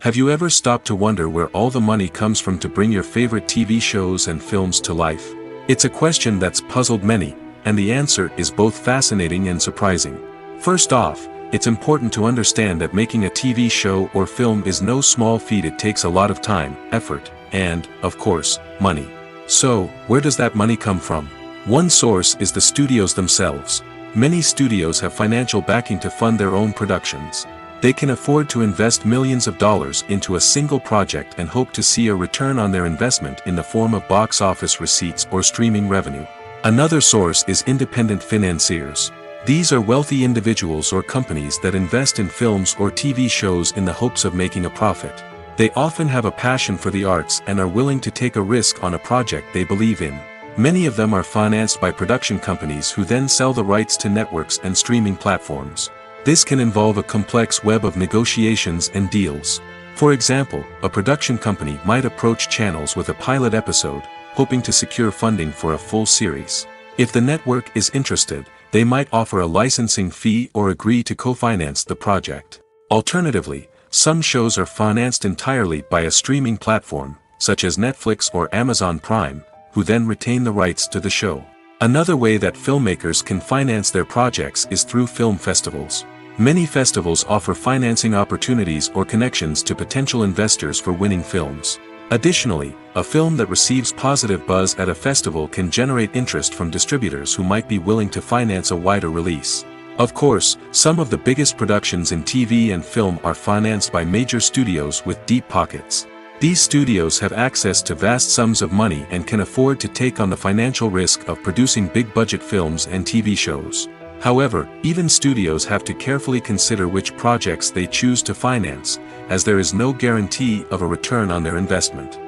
Have you ever stopped to wonder where all the money comes from to bring your favorite TV shows and films to life? It's a question that's puzzled many, and the answer is both fascinating and surprising. First off, it's important to understand that making a TV show or film is no small feat. It takes a lot of time, effort, and, of course, money. So, where does that money come from? One source is the studios themselves. Many studios have financial backing to fund their own productions. They can afford to invest millions of dollars into a single project and hope to see a return on their investment in the form of box office receipts or streaming revenue. Another source is independent financiers. These are wealthy individuals or companies that invest in films or TV shows in the hopes of making a profit. They often have a passion for the arts and are willing to take a risk on a project they believe in. Many of them are financed by production companies who then sell the rights to networks and streaming platforms. This can involve a complex web of negotiations and deals. For example, a production company might approach channels with a pilot episode, hoping to secure funding for a full series. If the network is interested, they might offer a licensing fee or agree to co-finance the project. Alternatively, some shows are financed entirely by a streaming platform, such as Netflix or Amazon Prime, who then retain the rights to the show. Another way that filmmakers can finance their projects is through film festivals. Many festivals offer financing opportunities or connections to potential investors for winning films. Additionally, a film that receives positive buzz at a festival can generate interest from distributors who might be willing to finance a wider release. Of course, some of the biggest productions in TV and film are financed by major studios with deep pockets. These studios have access to vast sums of money and can afford to take on the financial risk of producing big-budget films and TV shows. However, even studios have to carefully consider which projects they choose to finance, as there is no guarantee of a return on their investment.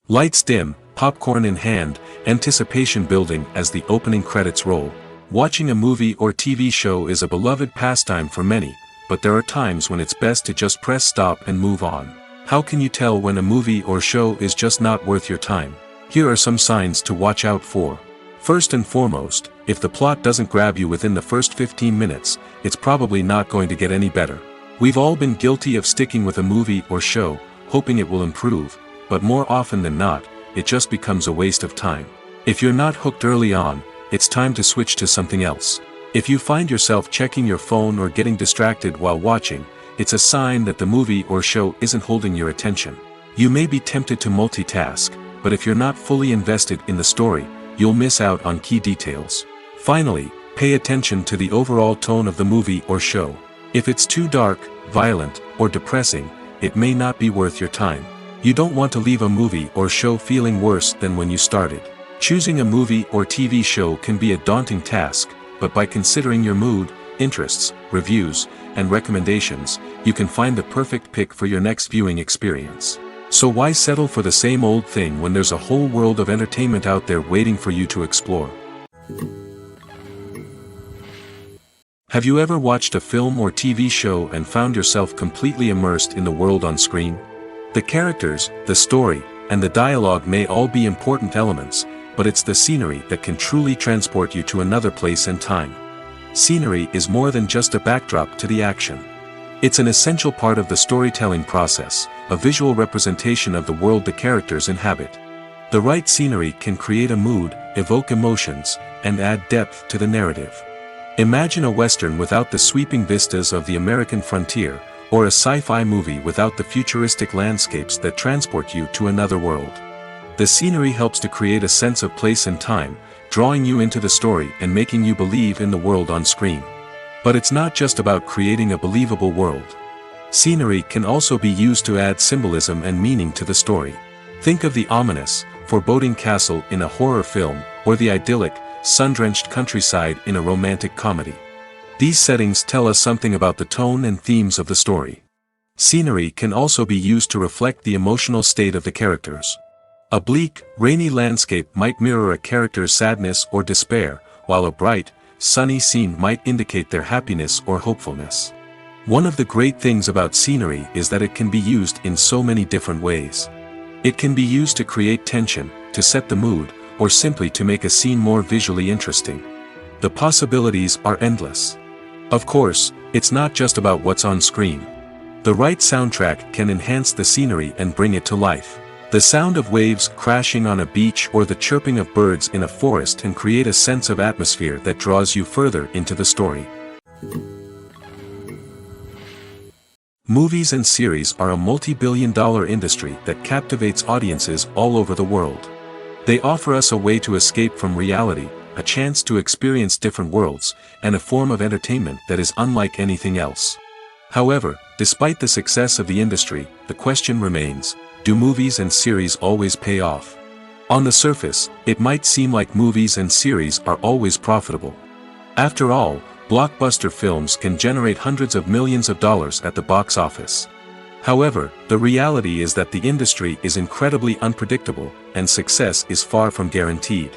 Lights dim, popcorn in hand, anticipation building as the opening credits roll. Watching a movie or TV show is a beloved pastime for many, but there are times when it's best to just press stop and move on. How can you tell when a movie or show is just not worth your time? Here are some signs to watch out for. First and foremost, if the plot doesn't grab you within the first 15 minutes, it's probably not going to get any better. We've all been guilty of sticking with a movie or show, hoping it will improve, but more often than not, it just becomes a waste of time. If you're not hooked early on, it's time to switch to something else. If you find yourself checking your phone or getting distracted while watching, it's a sign that the movie or show isn't holding your attention. You may be tempted to multitask, but if you're not fully invested in the story, you'll miss out on key details. Finally, pay attention to the overall tone of the movie or show. If it's too dark, violent, or depressing, it may not be worth your time. You don't want to leave a movie or show feeling worse than when you started. Choosing a movie or TV show can be a daunting task, but by considering your mood, interests, reviews, and recommendations, you can find the perfect pick for your next viewing experience. So why settle for the same old thing when there's a whole world of entertainment out there waiting for you to explore? Have you ever watched a film or TV show and found yourself completely immersed in the world on screen? The characters, the story, and the dialogue may all be important elements, but it's the scenery that can truly transport you to another place and time. Scenery is more than just a backdrop to the action. It's an essential part of the storytelling process, a visual representation of the world the characters inhabit. The right scenery can create a mood, evoke emotions, and add depth to the narrative. Imagine a Western without the sweeping vistas of the American frontier, or a sci-fi movie without the futuristic landscapes that transport you to another world. The scenery helps to create a sense of place and time, drawing you into the story and making you believe in the world on screen. But it's not just about creating a believable world. Scenery can also be used to add symbolism and meaning to the story. Think of the ominous, foreboding castle in a horror film, or the idyllic, sun-drenched countryside in a romantic comedy. These settings tell us something about the tone and themes of the story. Scenery can also be used to reflect the emotional state of the characters. A bleak, rainy landscape might mirror a character's sadness or despair, while a bright, sunny scene might indicate their happiness or hopefulness. One of the great things about scenery is that it can be used in so many different ways. It can be used to create tension, to set the mood, or simply to make a scene more visually interesting. The possibilities are endless. Of course, it's not just about what's on screen. The right soundtrack can enhance the scenery and bring it to life. The sound of waves crashing on a beach or the chirping of birds in a forest can create a sense of atmosphere that draws you further into the story. Movies and series are a multi-billion-dollar industry that captivates audiences all over the world. They offer us a way to escape from reality, a chance to experience different worlds, and a form of entertainment that is unlike anything else. However, despite the success of the industry, the question remains, do movies and series always pay off? On the surface, it might seem like movies and series are always profitable. After all, blockbuster films can generate hundreds of millions of dollars at the box office. However, the reality is that the industry is incredibly unpredictable, and success is far from guaranteed.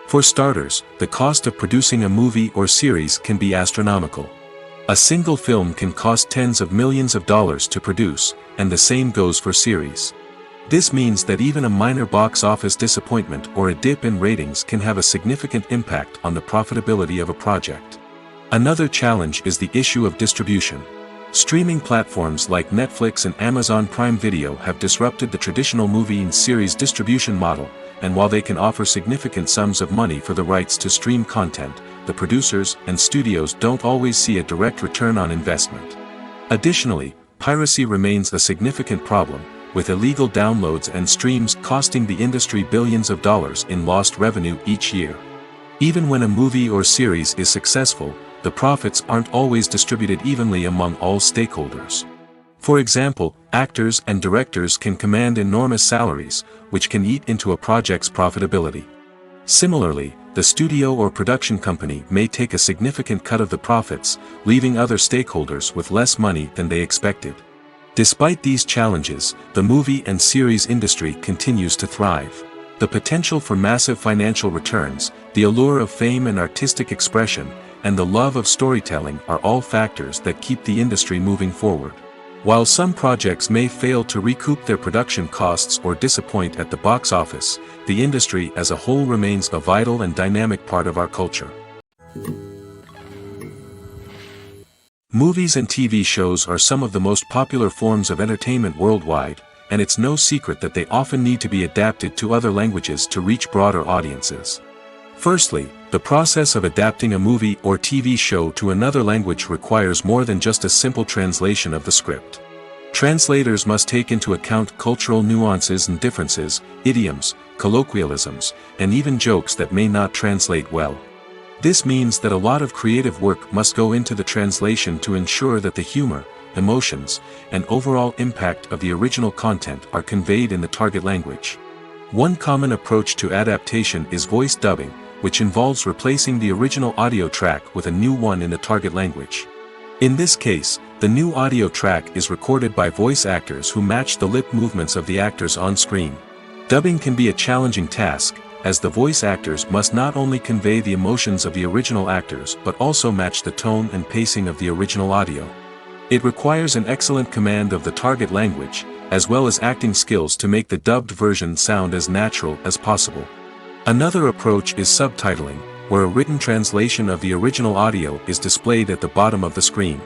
For starters, the cost of producing a movie or series can be astronomical. A single film can cost tens of millions of dollars to produce, and the same goes for series. This means that even a minor box office disappointment or a dip in ratings can have a significant impact on the profitability of a project. Another challenge is the issue of distribution. Streaming platforms like Netflix and Amazon Prime Video have disrupted the traditional movie and series distribution model, and while they can offer significant sums of money for the rights to stream content, the producers and studios don't always see a direct return on investment. Additionally, piracy remains a significant problem, with illegal downloads and streams costing the industry billions of dollars in lost revenue each year. Even when a movie or series is successful, the profits aren't always distributed evenly among all stakeholders. For example, actors and directors can command enormous salaries, which can eat into a project's profitability. Similarly, the studio or production company may take a significant cut of the profits, leaving other stakeholders with less money than they expected. Despite these challenges, the movie and series industry continues to thrive. The potential for massive financial returns, the allure of fame and artistic expression, and the love of storytelling are all factors that keep the industry moving forward. While some projects may fail to recoup their production costs or disappoint at the box office, the industry as a whole remains a vital and dynamic part of our culture. Movies and TV shows are some of the most popular forms of entertainment worldwide, and it's no secret that they often need to be adapted to other languages to reach broader audiences. Firstly, the process of adapting a movie or TV show to another language requires more than just a simple translation of the script. Translators must take into account cultural nuances and differences, idioms, colloquialisms, and even jokes that may not translate well. This means that a lot of creative work must go into the translation to ensure that the humor, emotions, and overall impact of the original content are conveyed in the target language. One common approach to adaptation is voice dubbing, which involves replacing the original audio track with a new one in the target language. In this case, the new audio track is recorded by voice actors who match the lip movements of the actors on screen. Dubbing can be a challenging task, as the voice actors must not only convey the emotions of the original actors but also match the tone and pacing of the original audio. It requires an excellent command of the target language, as well as acting skills to make the dubbed version sound as natural as possible. Another approach is subtitling, where a written translation of the original audio is displayed at the bottom of the screen.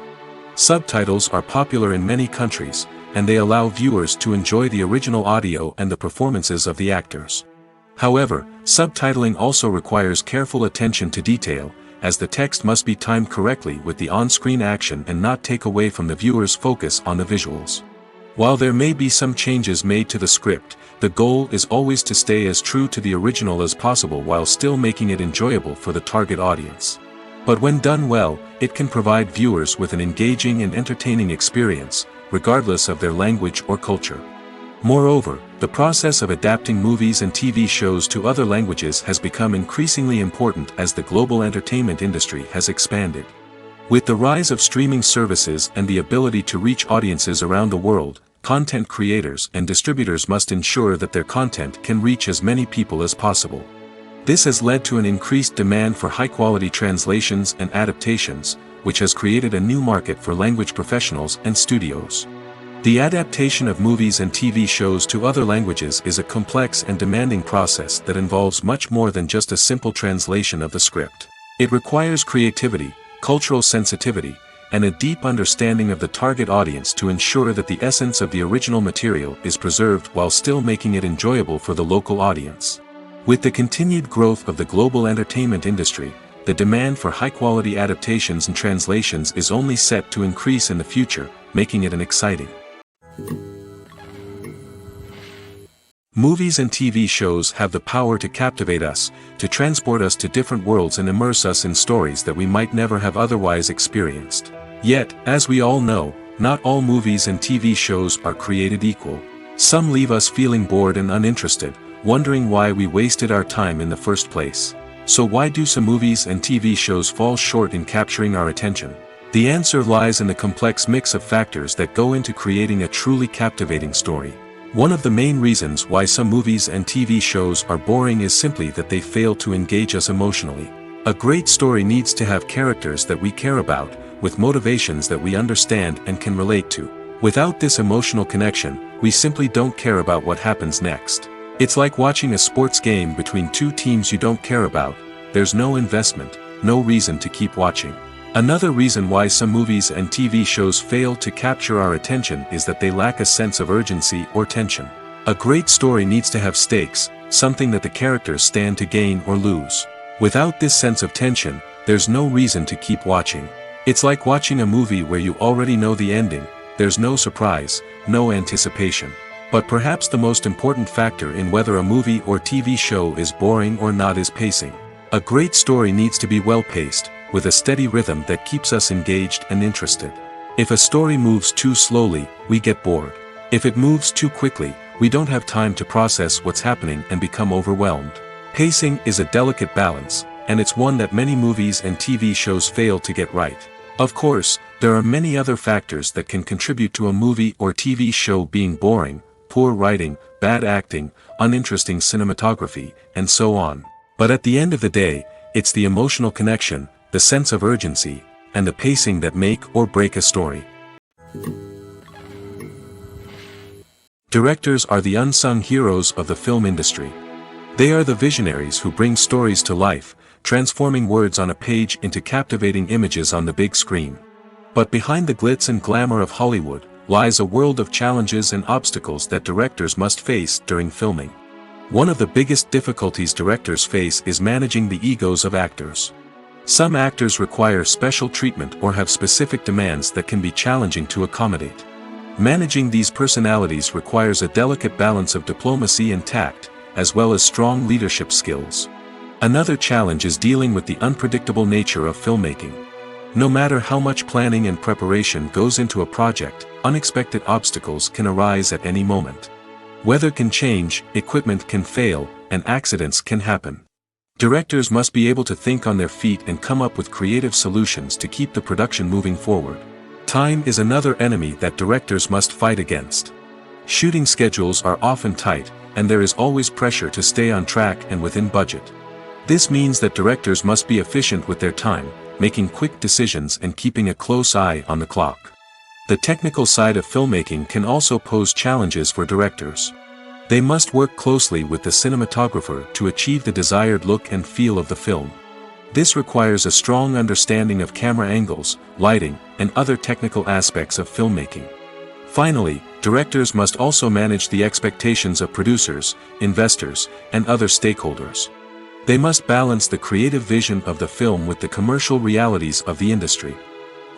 Subtitles are popular in many countries, and they allow viewers to enjoy the original audio and the performances of the actors. However, subtitling also requires careful attention to detail, as the text must be timed correctly with the on-screen action and not take away from the viewer's focus on the visuals. While there may be some changes made to the script, the goal is always to stay as true to the original as possible while still making it enjoyable for the target audience. But when done well, it can provide viewers with an engaging and entertaining experience, regardless of their language or culture. Moreover, the process of adapting movies and TV shows to other languages has become increasingly important as the global entertainment industry has expanded. With the rise of streaming services and the ability to reach audiences around the world, content creators and distributors must ensure that their content can reach as many people as possible. This has led to an increased demand for high-quality translations and adaptations, which has created a new market for language professionals and studios. The adaptation of movies and TV shows to other languages is a complex and demanding process that involves much more than just a simple translation of the script. It requires creativity, cultural sensitivity, and a deep understanding of the target audience to ensure that the essence of the original material is preserved while still making it enjoyable for the local audience. With the continued growth of the global entertainment industry, the demand for high-quality adaptations and translations is only set to increase in the future, making it an exciting. Movies and TV shows have the power to captivate us, to transport us to different worlds and immerse us in stories that we might never have otherwise experienced. Yet, as we all know, not all movies and TV shows are created equal. Some leave us feeling bored and uninterested, wondering why we wasted our time in the first place. So why do some movies and TV shows fall short in capturing our attention? The answer lies in the complex mix of factors that go into creating a truly captivating story. One of the main reasons why some movies and TV shows are boring is simply that they fail to engage us emotionally. A great story needs to have characters that we care about, with motivations that we understand and can relate to. Without this emotional connection, we simply don't care about what happens next. It's like watching a sports game between two teams you don't care about. There's no investment, no reason to keep watching. Another reason why some movies and TV shows fail to capture our attention is that they lack a sense of urgency or tension. A great story needs to have stakes, something that the characters stand to gain or lose. Without this sense of tension, there's no reason to keep watching. It's like watching a movie where you already know the ending, there's no surprise, no anticipation. But perhaps the most important factor in whether a movie or TV show is boring or not is pacing. A great story needs to be well-paced, with a steady rhythm that keeps us engaged and interested. If a story moves too slowly, we get bored. If it moves too quickly, we don't have time to process what's happening and become overwhelmed. Pacing is a delicate balance, and it's one that many movies and TV shows fail to get right. Of course, there are many other factors that can contribute to a movie or TV show being boring: poor writing, bad acting, uninteresting cinematography, and so on. But at the end of the day, it's the emotional connection, the sense of urgency, and the pacing that make or break a story. Directors are the unsung heroes of the film industry. They are the visionaries who bring stories to life, transforming words on a page into captivating images on the big screen. But behind the glitz and glamour of Hollywood lies a world of challenges and obstacles that directors must face during filming. One of the biggest difficulties directors face is managing the egos of actors. Some actors require special treatment or have specific demands that can be challenging to accommodate. Managing these personalities requires a delicate balance of diplomacy and tact, as well as strong leadership skills. Another challenge is dealing with the unpredictable nature of filmmaking. No matter how much planning and preparation goes into a project, unexpected obstacles can arise at any moment. Weather can change, equipment can fail, and accidents can happen. Directors must be able to think on their feet and come up with creative solutions to keep the production moving forward. Time is another enemy that directors must fight against. Shooting schedules are often tight, and there is always pressure to stay on track and within budget. This means that directors must be efficient with their time, making quick decisions and keeping a close eye on the clock. The technical side of filmmaking can also pose challenges for directors. They must work closely with the cinematographer to achieve the desired look and feel of the film. This requires a strong understanding of camera angles, lighting, and other technical aspects of filmmaking. Finally, directors must also manage the expectations of producers, investors, and other stakeholders. They must balance the creative vision of the film with the commercial realities of the industry.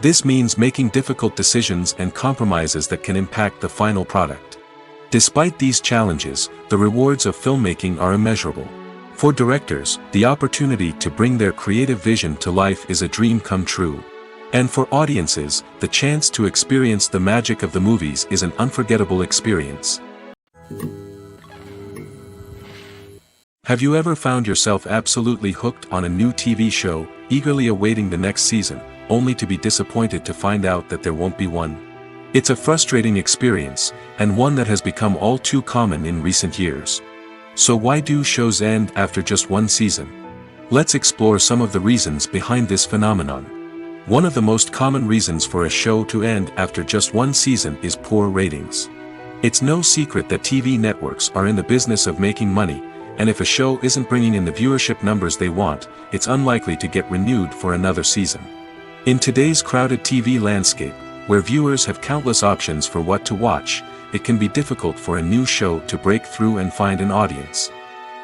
This means making difficult decisions and compromises that can impact the final product. Despite these challenges, the rewards of filmmaking are immeasurable. For directors, the opportunity to bring their creative vision to life is a dream come true. And for audiences, the chance to experience the magic of the movies is an unforgettable experience. Have you ever found yourself absolutely hooked on a new TV show, eagerly awaiting the next season, only to be disappointed to find out that there won't be one? It's a frustrating experience, and one that has become all too common in recent years. So why do shows end after just one season? Let's explore some of the reasons behind this phenomenon. One of the most common reasons for a show to end after just one season is poor ratings. It's no secret that TV networks are in the business of making money, and if a show isn't bringing in the viewership numbers they want, it's unlikely to get renewed for another season. In today's crowded TV landscape, where viewers have countless options for what to watch, it can be difficult for a new show to break through and find an audience.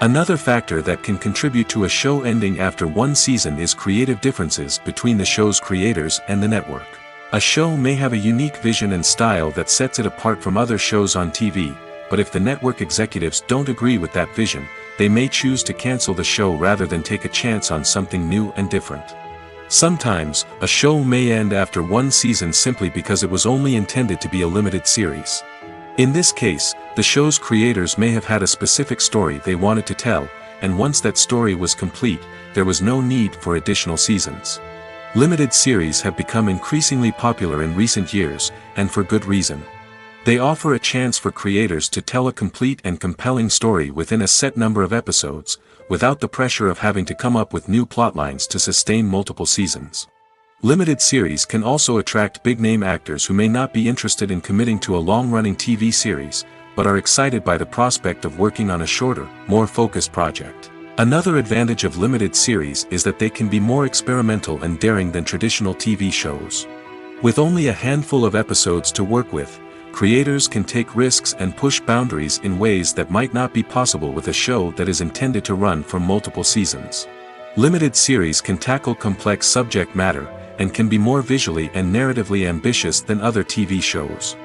Another factor that can contribute to a show ending after one season is creative differences between the show's creators and the network. A show may have a unique vision and style that sets it apart from other shows on TV, but if the network executives don't agree with that vision, they may choose to cancel the show rather than take a chance on something new and different. Sometimes, a show may end after one season simply because it was only intended to be a limited series. In this case, the show's creators may have had a specific story they wanted to tell, and once that story was complete, there was no need for additional seasons. Limited series have become increasingly popular in recent years, and for good reason. They offer a chance for creators to tell a complete and compelling story within a set number of episodes, without the pressure of having to come up with new plotlines to sustain multiple seasons. Limited series can also attract big-name actors who may not be interested in committing to a long-running TV series, but are excited by the prospect of working on a shorter, more focused project. Another advantage of limited series is that they can be more experimental and daring than traditional TV shows. With only a handful of episodes to work with, creators can take risks and push boundaries in ways that might not be possible with a show that is intended to run for multiple seasons. Limited series can tackle complex subject matter, and can be more visually and narratively ambitious than other TV shows.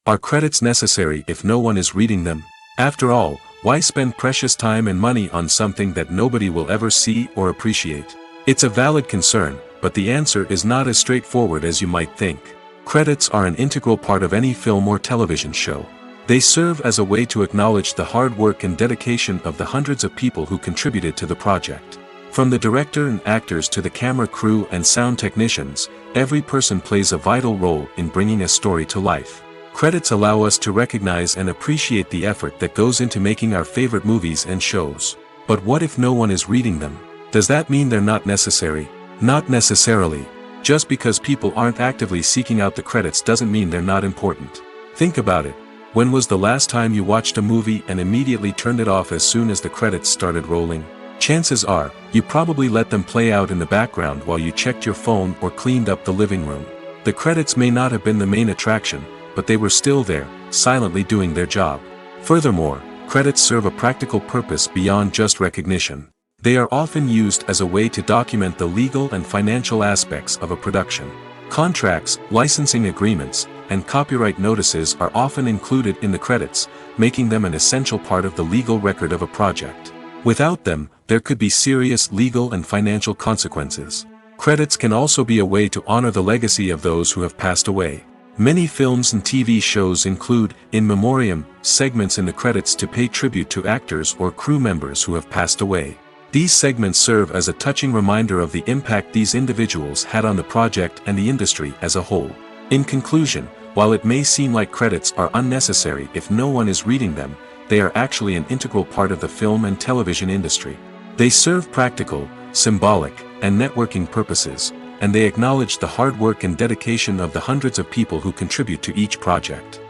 Are credits necessary if no one is reading them? After all, why spend precious time and money on something that nobody will ever see or appreciate? It's a valid concern, but the answer is not as straightforward as you might think. Credits are an integral part of any film or television show. They serve as a way to acknowledge the hard work and dedication of the hundreds of people who contributed to the project. From the director and actors to the camera crew and sound technicians, every person plays a vital role in bringing a story to life. Credits allow us to recognize and appreciate the effort that goes into making our favorite movies and shows. But what if no one is reading them? Does that mean they're not necessary? Not necessarily. Just because people aren't actively seeking out the credits doesn't mean they're not important. Think about it. When was the last time you watched a movie and immediately turned it off as soon as the credits started rolling? Chances are, you probably let them play out in the background while you checked your phone or cleaned up the living room. The credits may not have been the main attraction, but they were still there, silently doing their job. Furthermore, credits serve a practical purpose beyond just recognition. They are often used as a way to document the legal and financial aspects of a production. Contracts, licensing agreements, and copyright notices are often included in the credits, making them an essential part of the legal record of a project. Without them, there could be serious legal and financial consequences. Credits can also be a way to honor the legacy of those who have passed away. Many films and TV shows include, in memoriam, segments in the credits to pay tribute to actors or crew members who have passed away. These segments serve as a touching reminder of the impact these individuals had on the project and the industry as a whole. In conclusion, while it may seem like credits are unnecessary if no one is reading them, they are actually an integral part of the film and television industry. They serve practical, symbolic, and networking purposes, and they acknowledge the hard work and dedication of the hundreds of people who contribute to each project.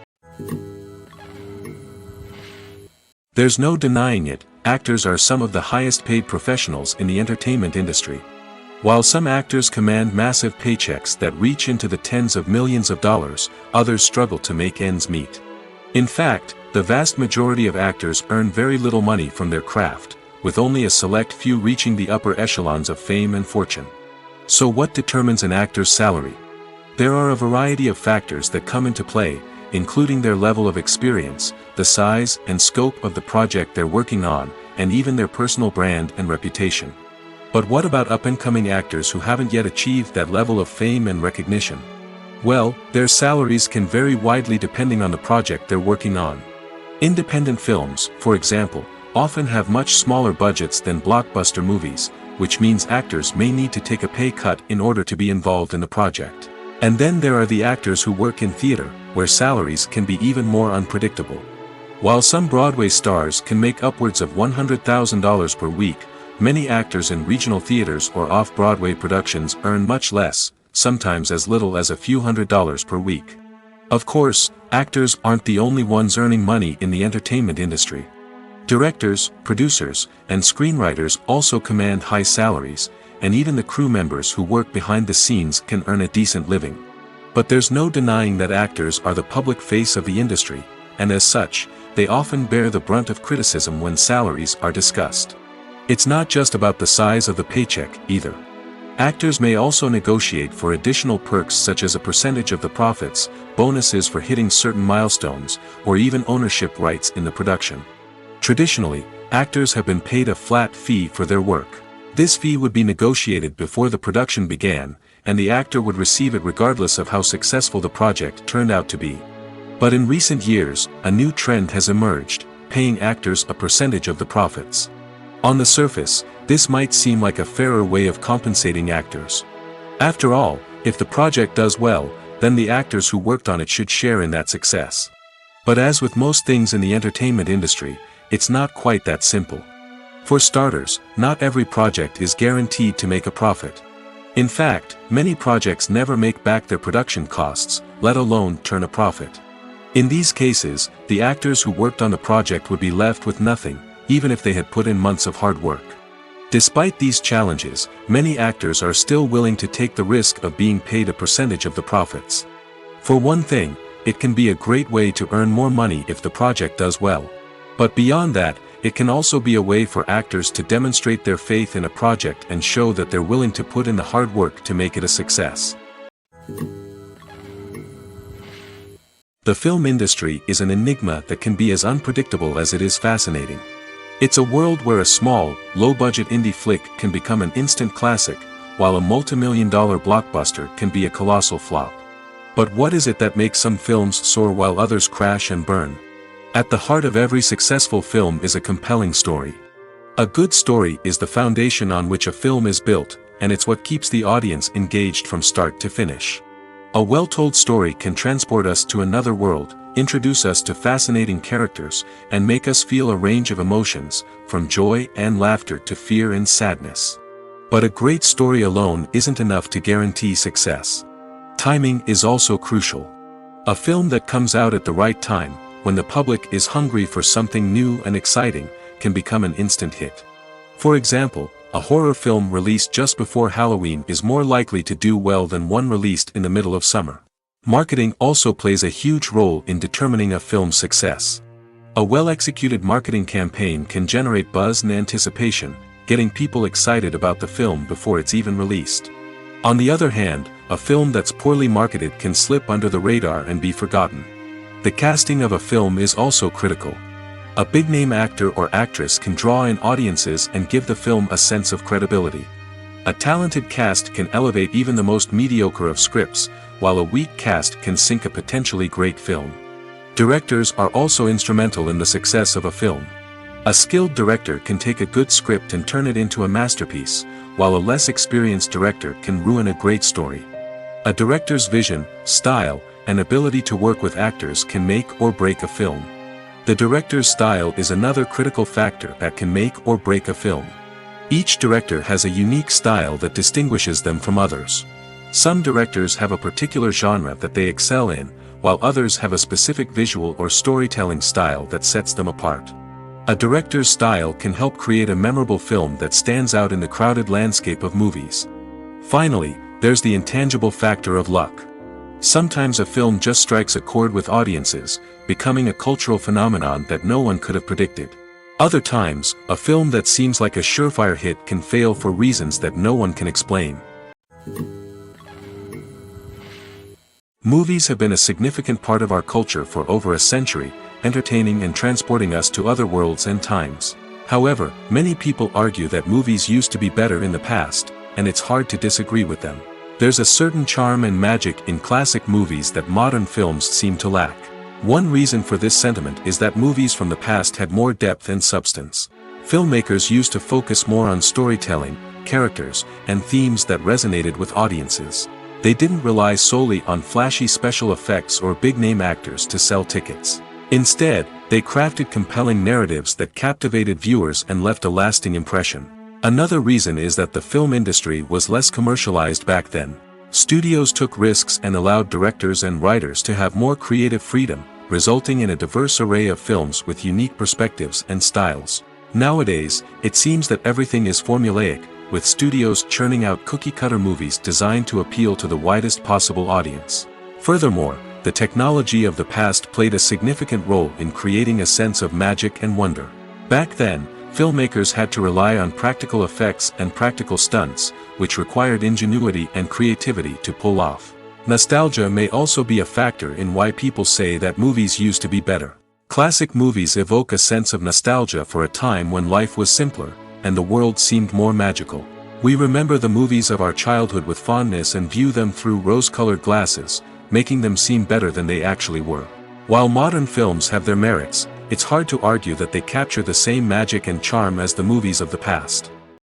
There's no denying it, actors are some of the highest paid professionals in the entertainment industry. While some actors command massive paychecks that reach into the tens of millions of dollars, others struggle to make ends meet. In fact, the vast majority of actors earn very little money from their craft, with only a select few reaching the upper echelons of fame and fortune. So what determines an actor's salary? There are a variety of factors that come into play, including their level of experience, the size and scope of the project they're working on, and even their personal brand and reputation. But what about up-and-coming actors who haven't yet achieved that level of fame and recognition? Well, their salaries can vary widely depending on the project they're working on. Independent films, for example, often have much smaller budgets than blockbuster movies, which means actors may need to take a pay cut in order to be involved in the project. And then there are the actors who work in theater, where salaries can be even more unpredictable. While some Broadway stars can make upwards of $100,000 per week, many actors in regional theaters or off-Broadway productions earn much less, sometimes as little as a few $100s per week. Of course, actors aren't the only ones earning money in the entertainment industry. Directors, producers, and screenwriters also command high salaries, and even the crew members who work behind the scenes can earn a decent living. But there's no denying that actors are the public face of the industry, and as such, they often bear the brunt of criticism when salaries are discussed. It's not just about the size of the paycheck, either. Actors may also negotiate for additional perks such as a percentage of the profits, bonuses for hitting certain milestones, or even ownership rights in the production. Traditionally, actors have been paid a flat fee for their work. This fee would be negotiated before the production began, and the actor would receive it regardless of how successful the project turned out to be. But in recent years, a new trend has emerged, paying actors a percentage of the profits. On the surface, this might seem like a fairer way of compensating actors. After all, if the project does well, then the actors who worked on it should share in that success. But as with most things in the entertainment industry, it's not quite that simple. For starters, not every project is guaranteed to make a profit. In fact, many projects never make back their production costs, let alone turn a profit. In these cases, the actors who worked on the project would be left with nothing, even if they had put in months of hard work. Despite these challenges, many actors are still willing to take the risk of being paid a percentage of the profits. For one thing, it can be a great way to earn more money if the project does well. But beyond that, it can also be a way for actors to demonstrate their faith in a project and show that they're willing to put in the hard work to make it a success. The film industry is an enigma that can be as unpredictable as it is fascinating. It's a world where a small, low-budget indie flick can become an instant classic, while a multi-million-dollar blockbuster can be a colossal flop. But what is it that makes some films soar while others crash and burn? At the heart of every successful film is a compelling story. A good story is the foundation on which a film is built, and it's what keeps the audience engaged from start to finish. A well-told story can transport us to another world, introduce us to fascinating characters, and make us feel a range of emotions, from joy and laughter to fear and sadness. But a great story alone isn't enough to guarantee success. Timing is also crucial. A film that comes out at the right time, when the public is hungry for something new and exciting, can become an instant hit. For example, a horror film released just before Halloween is more likely to do well than one released in the middle of summer. Marketing also plays a huge role in determining a film's success. A well-executed marketing campaign can generate buzz and anticipation, getting people excited about the film before it's even released. On the other hand, a film that's poorly marketed can slip under the radar and be forgotten. The casting of a film is also critical. A big-name actor or actress can draw in audiences and give the film a sense of credibility. A talented cast can elevate even the most mediocre of scripts, while a weak cast can sink a potentially great film. Directors are also instrumental in the success of a film. A skilled director can take a good script and turn it into a masterpiece, while a less experienced director can ruin a great story. A director's vision, style, and ability to work with actors can make or break a film. The director's style is another critical factor that can make or break a film. Each director has a unique style that distinguishes them from others. Some directors have a particular genre that they excel in, while others have a specific visual or storytelling style that sets them apart. A director's style can help create a memorable film that stands out in the crowded landscape of movies. Finally, there's the intangible factor of luck. Sometimes a film just strikes a chord with audiences, becoming a cultural phenomenon that no one could have predicted. Other times, a film that seems like a surefire hit can fail for reasons that no one can explain. Movies have been a significant part of our culture for over a century, entertaining and transporting us to other worlds and times. However, many people argue that movies used to be better in the past, and it's hard to disagree with them. There's a certain charm and magic in classic movies that modern films seem to lack. One reason for this sentiment is that movies from the past had more depth and substance. Filmmakers used to focus more on storytelling, characters, and themes that resonated with audiences. They didn't rely solely on flashy special effects or big-name actors to sell tickets. Instead, they crafted compelling narratives that captivated viewers and left a lasting impression. Another reason is that the film industry was less commercialized back then. Studios took risks and allowed directors and writers to have more creative freedom, resulting in a diverse array of films with unique perspectives and styles. Nowadays, it seems that everything is formulaic, with studios churning out cookie-cutter movies designed to appeal to the widest possible audience. Furthermore, the technology of the past played a significant role in creating a sense of magic and wonder. Back then, filmmakers had to rely on practical effects and practical stunts, which required ingenuity and creativity to pull off. Nostalgia may also be a factor in why people say that movies used to be better. Classic movies evoke a sense of nostalgia for a time when life was simpler, and the world seemed more magical. We remember the movies of our childhood with fondness and view them through rose-colored glasses, making them seem better than they actually were. While modern films have their merits, it's hard to argue that they capture the same magic and charm as the movies of the past.